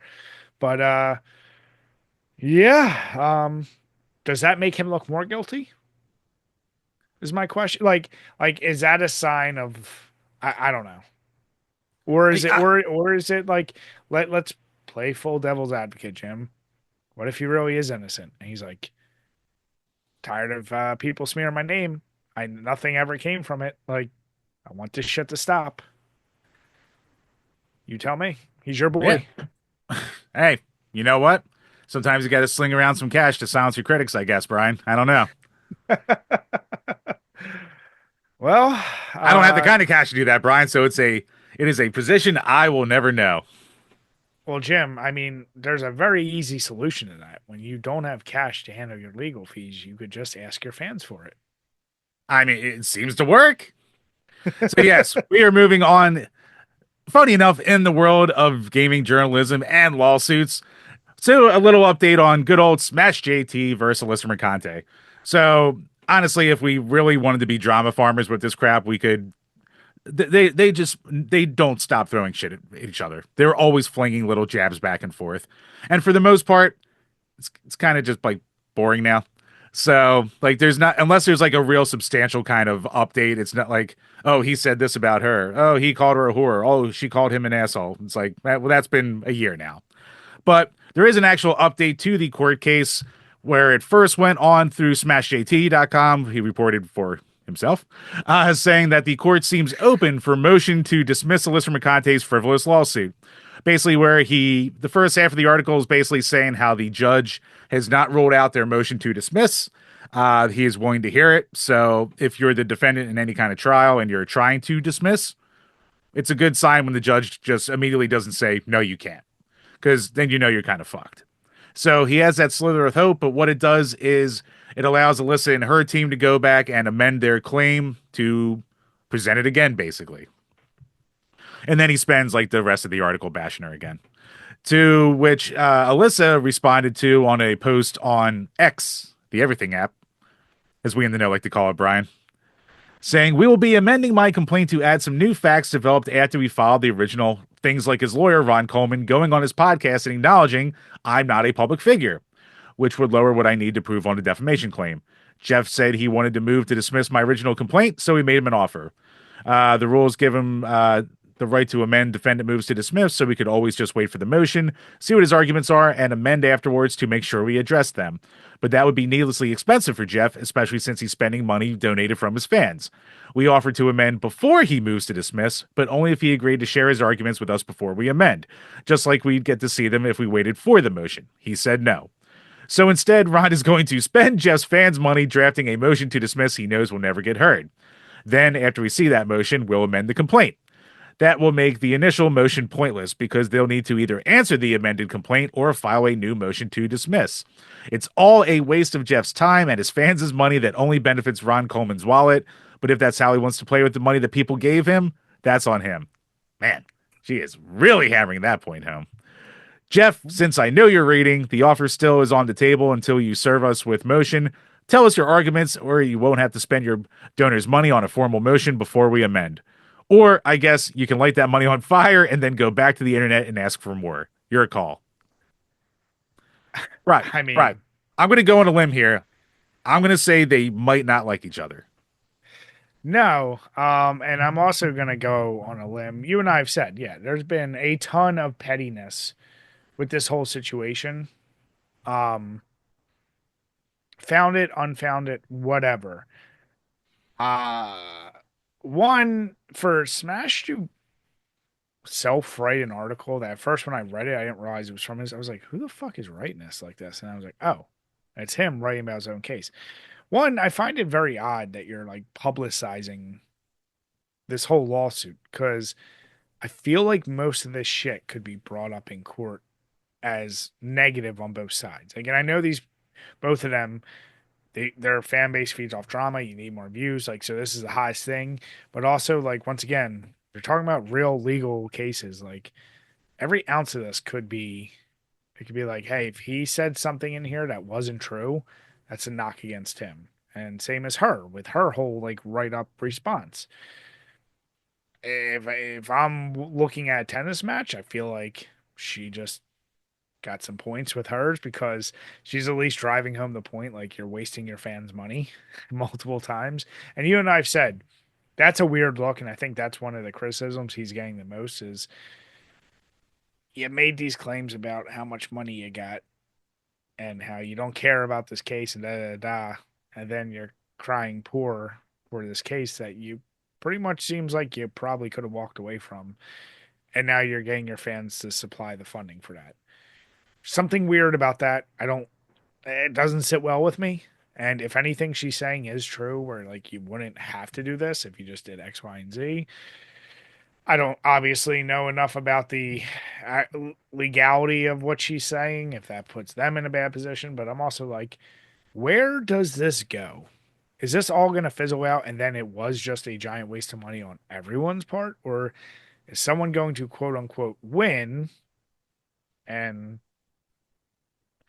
But yeah, does that make him look more guilty? Is my question. Like is that a sign of I don't know. Or is I, it I, or is it like let's play full devil's advocate, Jim? What if he really is innocent? And he's like tired of people smearing my name. I nothing ever came from it. Like I want this shit to stop. You tell me. He's your yeah. boy. Hey, you know what? Sometimes you got to sling around some cash to silence your critics, I guess, Brian. I don't know. Well, I don't have the kind of cash to do that, Brian. So it is a position I will never know. Well, Jim, I mean, there's a very easy solution to that. When you don't have cash to handle your legal fees, you could just ask your fans for I mean, it seems to work. So it. yes, we are moving on. Funny enough, in the world of gaming journalism and lawsuits, so a little update on good old Smash JT versus Alyssa Mercante. So honestly, if we really wanted to be drama farmers with this crap, we could. They don't stop throwing shit at each other. They're always flinging little jabs back and forth, and for the most part, it's kind of just like boring now. So like there's not unless there's like a real substantial kind of update. It's not like, oh, he said this about her. Oh, he called her a whore. Oh, she called him an asshole. It's like, well, that's been a year now. But there is an actual update to the court case where it first went on through smashjt.com. He reported for himself, saying that the court seems open for motion to dismiss Alyssa McConte's frivolous lawsuit. Basically, where the first half of the article is basically saying how the judge has not ruled out their motion to dismiss. He is willing to hear it. So if you're the defendant in any kind of trial and you're trying to dismiss, it's a good sign when the judge just immediately doesn't say, no, you can't, because then you know you're kind of fucked. So he has that slither of hope, but what it does is it allows Alyssa and her team to go back and amend their claim to present it again, basically. And then he spends like the rest of the article bashing her again. To which Alyssa responded to on a post on X, the Everything app, as we in the know like to call it, Brian, saying, "We will be amending my complaint to add some new facts developed after we filed the original. Things like his lawyer, Ron Coleman, going on his podcast and acknowledging I'm not a public figure, which would lower what I need to prove on the defamation claim. Jeff said he wanted to move to dismiss my original complaint, so we made him an offer. The rules give him the right to amend defendant moves to dismiss, so we could always just wait for the motion, see what his arguments are, and amend afterwards to make sure we address them. But that would be needlessly expensive for Jeff, especially since he's spending money donated from his fans. We offered to amend before he moves to dismiss, but only if he agreed to share his arguments with us before we amend, just like we'd get to see them if we waited for the motion. He said no. So instead, Ron is going to spend Jeff's fans' money drafting a motion to dismiss he knows will never get heard. Then, after we see that motion, we'll amend the complaint. That will make the initial motion pointless because they'll need to either answer the amended complaint or file a new motion to dismiss. It's all a waste of Jeff's time and his fans' money that only benefits Ron Coleman's wallet. But if that's how he wants to play with the money that people gave him, that's on him." Man, she is really hammering that point home. "Jeff, since I know you're reading, the offer still is on the table until you serve us with motion. Tell us your arguments, or you won't have to spend your donors' money on a formal motion before we amend. Or, I guess, you can light that money on fire and then go back to the internet and ask for more. Your call." Right, I right. mean, I'm going to go on a limb here. I'm going to say they might not like each other. no. And I'm also gonna go on a limb. You and I have said, yeah, there's been a ton of pettiness with this whole situation. Um, Found it, unfound it, whatever. Uh One for Smash to self-write an article that at first when I read it, I didn't realize it was from his. I was like, who the fuck is writing this like this? And I was like, oh, it's him writing about his own case. One, I find it very odd that you're like publicizing this whole lawsuit because I feel like most of this shit could be brought up in court as negative on both sides. Like, and I know these both of them, their fan base feeds off drama. You need more views. Like, so this is the highest thing. But also, like, once again, you're talking about real legal cases. Like, every ounce of this could be, it could be like, hey, if he said something in here that wasn't true, that's a knock against him. And same as her with her whole like write up response. If I'm looking at a tennis match, I feel like she just got some points with hers because she's at least driving home the point like you're wasting your fans' money multiple times. And you and I've said that's a weird look, and I think that's one of the criticisms he's getting the most is you made these claims about how much money you got and how you don't care about this case and da da da, and then you're crying poor for this case that you pretty much seems like you probably could have walked away from, and now you're getting your fans to supply the funding for that. Something weird about that. I don't. It doesn't sit well with me. And if anything she's saying is true, where like you wouldn't have to do this if you just did X, Y, and Z, I don't obviously know enough about the uh, legality of what she's saying, if that puts them in a bad position. But I'm also like, where does this go? Is this all going to fizzle out and then it was just a giant waste of money on everyone's part? Or is someone going to quote unquote win? And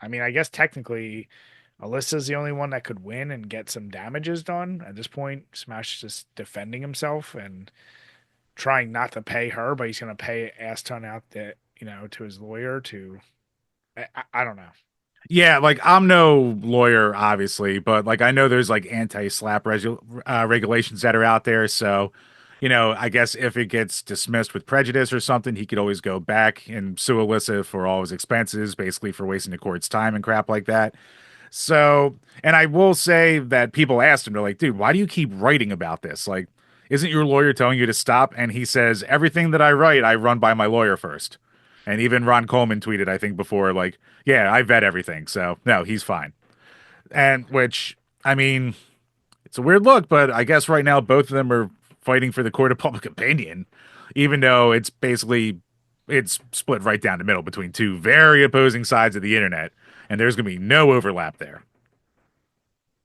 I mean, I guess technically Alyssa's the only one that could win and get some damages done. At this point, Smash is just defending himself and trying not to pay her, but he's going to pay ass ton out that, to his lawyer to, I don't know. Yeah, like I'm no lawyer, obviously, but like I know there's like anti-slap regulations that are out there. So, I guess if it gets dismissed with prejudice or something, he could always go back and sue Alyssa for all his expenses, basically for wasting the court's time and crap like that. So, and I will say that people asked him, they're like, dude, why do you keep writing about this? Like, isn't your lawyer telling you to stop? And he says, everything that I write, I run by my lawyer first. And even Ron Coleman tweeted, I think, before, like, yeah, I vet everything. So, no, he's fine. And which, I mean, it's a weird look, but I guess right now both of them are fighting for the court of public opinion, even though it's split right down the middle between two very opposing sides of the internet. And there's going to be no overlap there.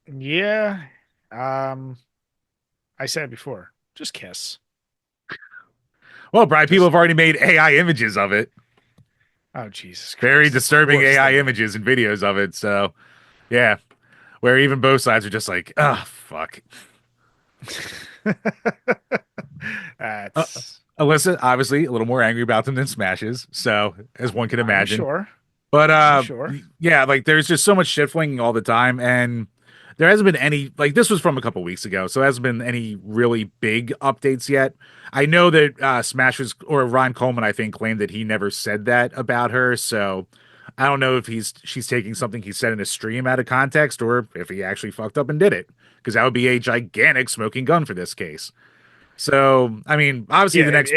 Yeah. Um, I said before, just kiss. Well, Brian, people Just, have already made AI images of it. oh, Jesus Very Christ. Of disturbing course AI they have. images and videos of it. So, yeah, where even both sides are just like, oh, fuck. Uh, That's, Alyssa, obviously, a little more angry about them than Smashes. So, as one can I'm imagine. sure. But I'm sure. yeah, like there's just so much shit flinging all the time, and there hasn't been any like this was from a couple weeks ago, so there hasn't been any really big updates yet. I know that Smash was or Ron Coleman, I think, claimed that he never said that about her, so I don't know if she's taking something he said in a stream out of context or if he actually fucked up and did it, because that would be a gigantic smoking gun for this case. So I mean, obviously Yeah, the next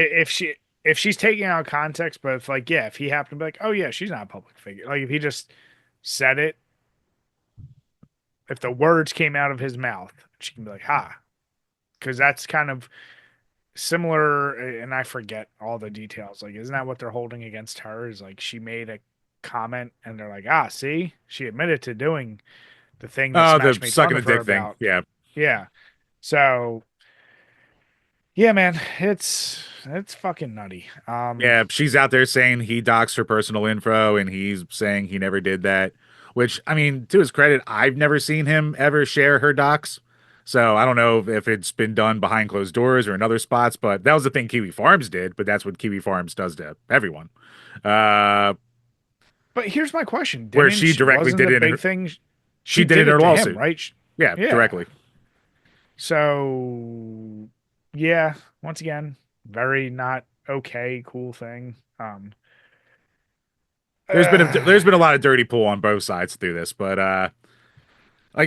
if she's taking out of context, but if like if he happened to be like, oh yeah, she's not a public figure. Like if he just said it, if the words came out of his mouth, she can be like, ha, because that's kind of similar. And I forget all the details. Like, isn't that what they're holding against her? Is like she made a comment, and they're like, ah, see, she admitted to doing the thing that the Smash made sucking fun a of her dick thing, about. yeah. Yeah. So yeah, man, it's fucking nutty. Yeah, she's out there saying he doxed her personal info and he's saying he never did that. Which, I mean, to his credit, I've never seen him ever share her docs. So I don't know if it's been done behind closed doors or in other spots, but that was the thing Kiwi Farms did, but that's what Kiwi Farms does to everyone. Uh, But here's my question: where Didn't she she, directly wasn't did the it in big her, thing? she She did it did in her it to him, lawsuit. right? Yeah, Yeah. directly. So yeah, once again, very not okay, cool thing. There's uh, been a lot of dirty pool on both sides through this, but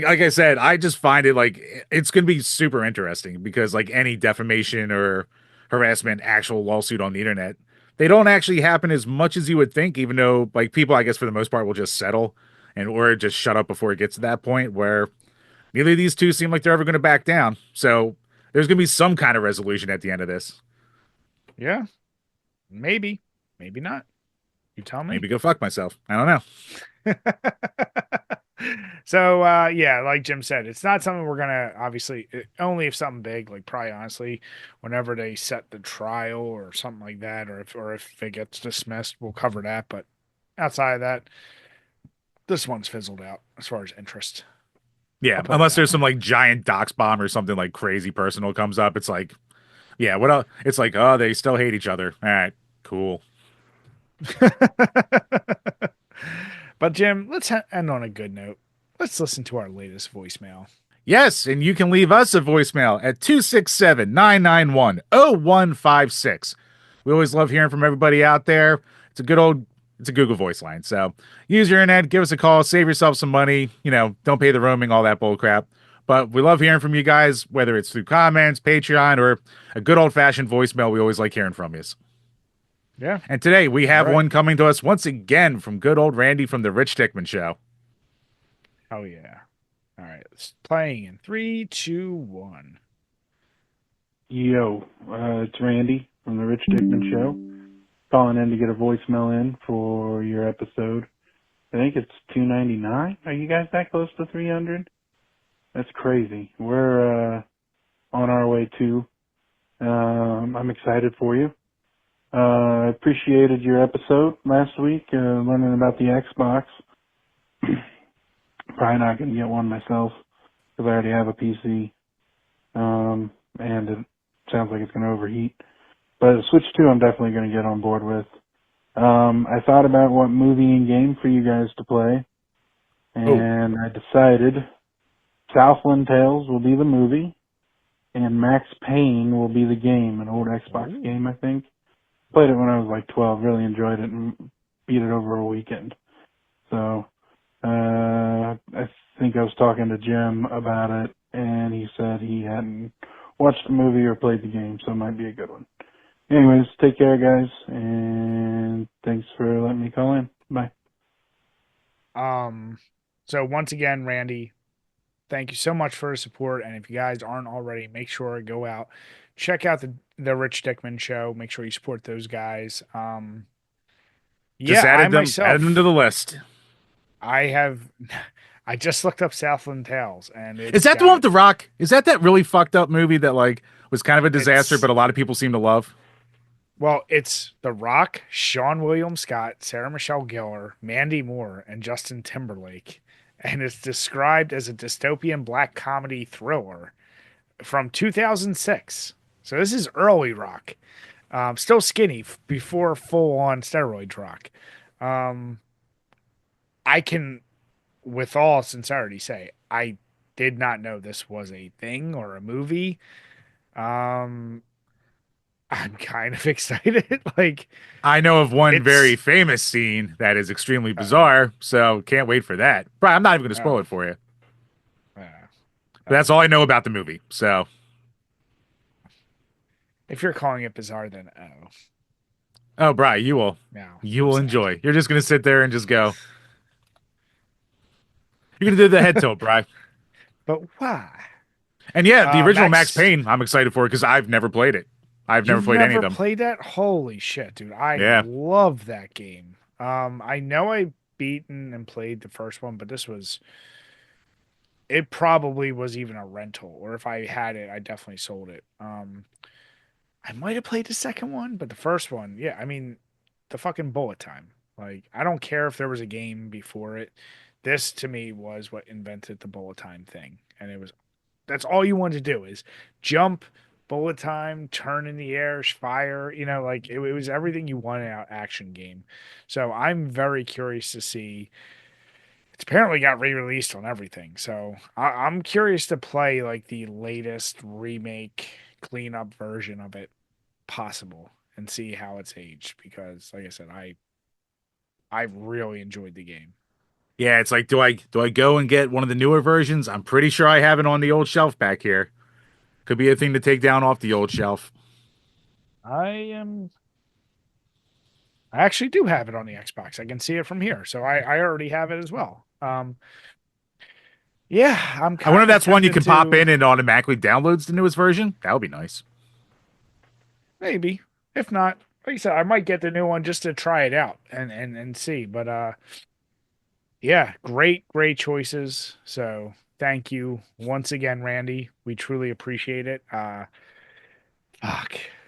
like I said, I just find it like it's gonna be super interesting because like any defamation or harassment actual lawsuit on the internet, they don't actually happen as much as you would think, even though like people I guess for the most part will just settle and or just shut up before it gets to that point where neither of these two seem like they're ever gonna back down. So there's gonna be some kind of resolution at the end of this. yeah, maybe, maybe not. You tell me. Maybe go fuck myself. I don't know. So yeah, like Jim said, it's not something we're gonna obviously only if something big, like probably honestly, whenever they set the trial or something like that, or if it gets dismissed, we'll cover that. But outside of that, this one's fizzled out as far as interest. Yeah, I'll put it unless that there's some way. like giant dox bomb or something like crazy personal comes up, it's like, yeah, what else? It's like, oh, they still hate each other. All right, cool. But Jim, let's end on a good note. Let's listen to our latest voicemail. Yes, and you can leave us a voicemail at 267-991-0156. We always love hearing from everybody out there. It's a Google voice line. So use your internet, give us a call, save yourself some money. Don't pay the roaming, all that bull crap. But we love hearing from you guys, whether it's through comments, Patreon, or a good old fashioned voicemail. We always like hearing from you. Yeah. And today we All have right. one coming to us once again from good old Randy from the Rich Dickman Show. Oh yeah. All right. It's playing in three, two, one. Yo, it's Randy from the Rich Dickman Show. Calling in to get a voicemail in for your episode. I think it's 299. Are you guys that close to 300? That's crazy. We're on our way too. I'm excited for you. I appreciated your episode last week, learning about the Xbox. Probably not going to get one myself because I already have a PC, and it sounds like it's going to overheat. But the Switch 2 I'm definitely going to get on board with. I thought about what movie and game for you guys to play, and I decided Southland Tales will be the movie, and Max Payne will be the game, an old Xbox game, I think. Played it when I was like 12, really enjoyed it, and beat it over a weekend. So, I think I was talking to Jim about it, and he said he hadn't watched the movie or played the game, so it might be a good one. Anyways, take care, guys, and thanks for letting me call in. Bye. So once again, Randy, thank you so much for your support. And if you guys aren't already, make sure to go out, check out the Rich Dickman Show. Make sure you support those guys. Just Yeah, I myself, added them to the list. I just looked up Southland Tales, and Is that the one with The Rock? Is that really fucked up movie that like was kind of a disaster, but a lot of people seem to love? Well, it's The Rock, Sean William Scott, Sarah Michelle Gellar, Mandy Moore, and Justin Timberlake. And it's described as a dystopian black comedy thriller from 2006. So this is early Rock. Still skinny before full on steroid Rock. I can, with all sincerity, say I did not know this was a thing or a movie. I'm kind of excited. Like, I know of one it's very famous scene that is extremely bizarre, so can't wait for that. Brian, I'm not even going to spoil it for you. But that's all I know about the movie. So, if you're calling it bizarre, then Brian, you will enjoy. You're just going to sit there and just go. You're going to do the head tilt, Brian. But why? And yeah, the original Max Payne, I'm excited for it because I've never played it. I've never played any of them. Played that? Holy shit, dude! I love that game. I know I beaten and played the first one, but it probably was even a rental, or if I had it, I definitely sold it. I might have played the second one, but the first one, yeah, I mean, the fucking bullet time. Like, I don't care if there was a game before it. This to me was what invented the bullet time thing, and that's all you wanted to do is jump, bullet time, turn in the air, fire, like it was everything you wanted out action game. So I'm very curious to see. It's apparently got re-released on everything. So I'm curious to play like the latest remake cleanup version of it possible and see how it's aged because like I said, I really enjoyed the game. Yeah, it's like, do I go and get one of the newer versions? I'm pretty sure I have it on the old shelf back here. Could be a thing to take down off the old shelf. I actually do have it on the Xbox. I can see it from here. So I already have it as well. Yeah, I wonder if that's one you can pop in and automatically downloads the newest version. That would be nice. Maybe. If not, like I said, I might get the new one just to try it out and see. But yeah, great choices. So thank you once again, Randy. We truly appreciate it. Fuck,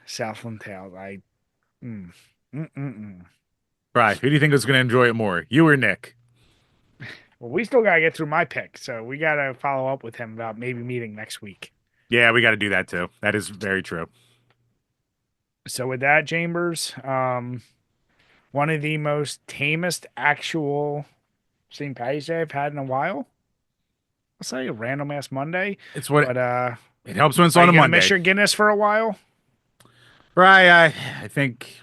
Southland Tales. Right. Who do you think is going to enjoy it more, you or Nick? Well, we still gotta get through my pick, so we gotta follow up with him about maybe meeting next week. Yeah, we got to do that too. That is very true. So with that, Chambers, one of the most tamest actual St. Patty's Day I've had in a while. I'll say a random ass Monday. It's what, but it helps when it's on a Monday. Miss your Guinness for a while. Right. I think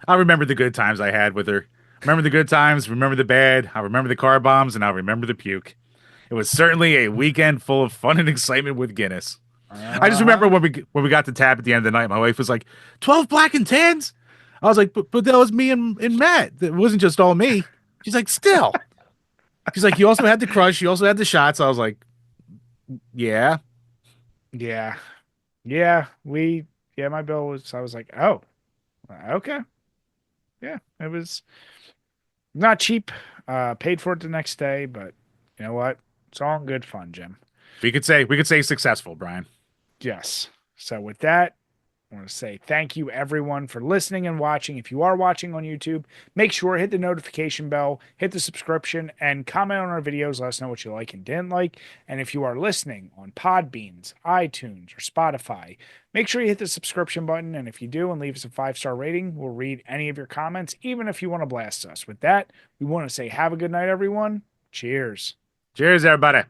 I remember the good times I had with her. Remember the good times, remember the bad. I remember the car bombs, and I remember the puke. It was certainly a weekend full of fun and excitement with Guinness. I just remember when we got to tap at the end of the night, my wife was like, 12 black and tans? I was like, but that was me and Matt. It wasn't just all me. She's like, still. She's like, you also had the crush. You also had the shots. I was like, yeah. Yeah. Yeah. We Yeah, my bill was, I was like, oh, okay. Yeah, it was not cheap. Paid for it the next day, but you know what? It's all in good fun, Jim. We could say successful, Brian. Yes. So with that, I want to say thank you everyone for listening and watching. If you are watching on YouTube, make sure hit the notification bell, hit the subscription, and comment on our videos. Let us know what you like and didn't like. And if you are listening on Podbeans, iTunes, or Spotify, make sure you hit the subscription button. And if you do and leave us a 5-star rating, we'll read any of your comments, even if you want to blast us. With that, we want to say have a good night, everyone. Cheers. Cheers, everybody.